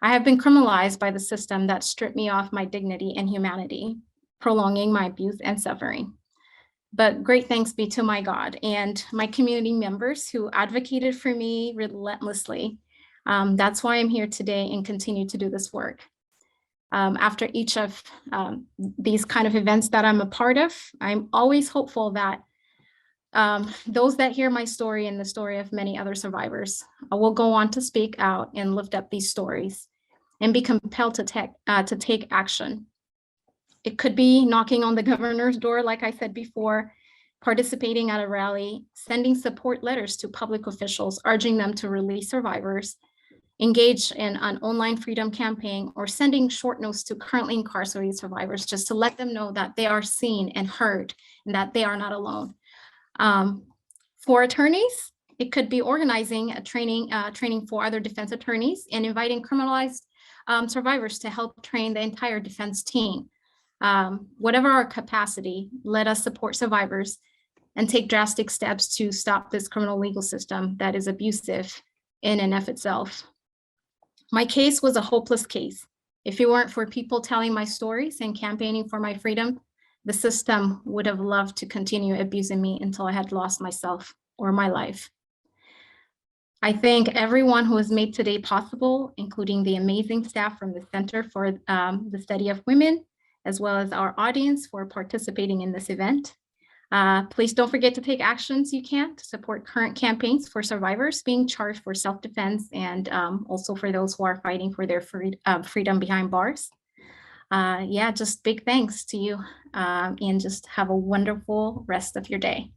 I have been criminalized by the system that stripped me of my dignity and humanity, prolonging my abuse and suffering. But great thanks be to my God and my community members who advocated for me relentlessly. That's why I'm here today and continue to do this work. After each of these kind of events that I'm a part of, I'm always hopeful that those that hear my story and the story of many other survivors will go on to speak out and lift up these stories and be compelled to take action. It could be knocking on the governor's door, like I said before, participating at a rally, sending support letters to public officials, urging them to release survivors, engage in an online freedom campaign, or sending short notes to currently incarcerated survivors just to let them know that they are seen and heard and that they are not alone. For attorneys, it could be organizing a training for other defense attorneys and inviting criminalized survivors to help train the entire defense team. Whatever our capacity, let us support survivors and take drastic steps to stop this criminal legal system that is abusive in and of itself. My case was a hopeless case. If it weren't for people telling my stories and campaigning for my freedom, the system would have loved to continue abusing me until I had lost myself or my life. I thank everyone who has made today possible, including the amazing staff from the Center for the Study of Women, as well as our audience for participating in this event. Please don't forget to take actions you can to support current campaigns for survivors being charged for self-defense, and also for those who are fighting for their freedom behind bars. Yeah, just big thanks to you, and just have a wonderful rest of your day.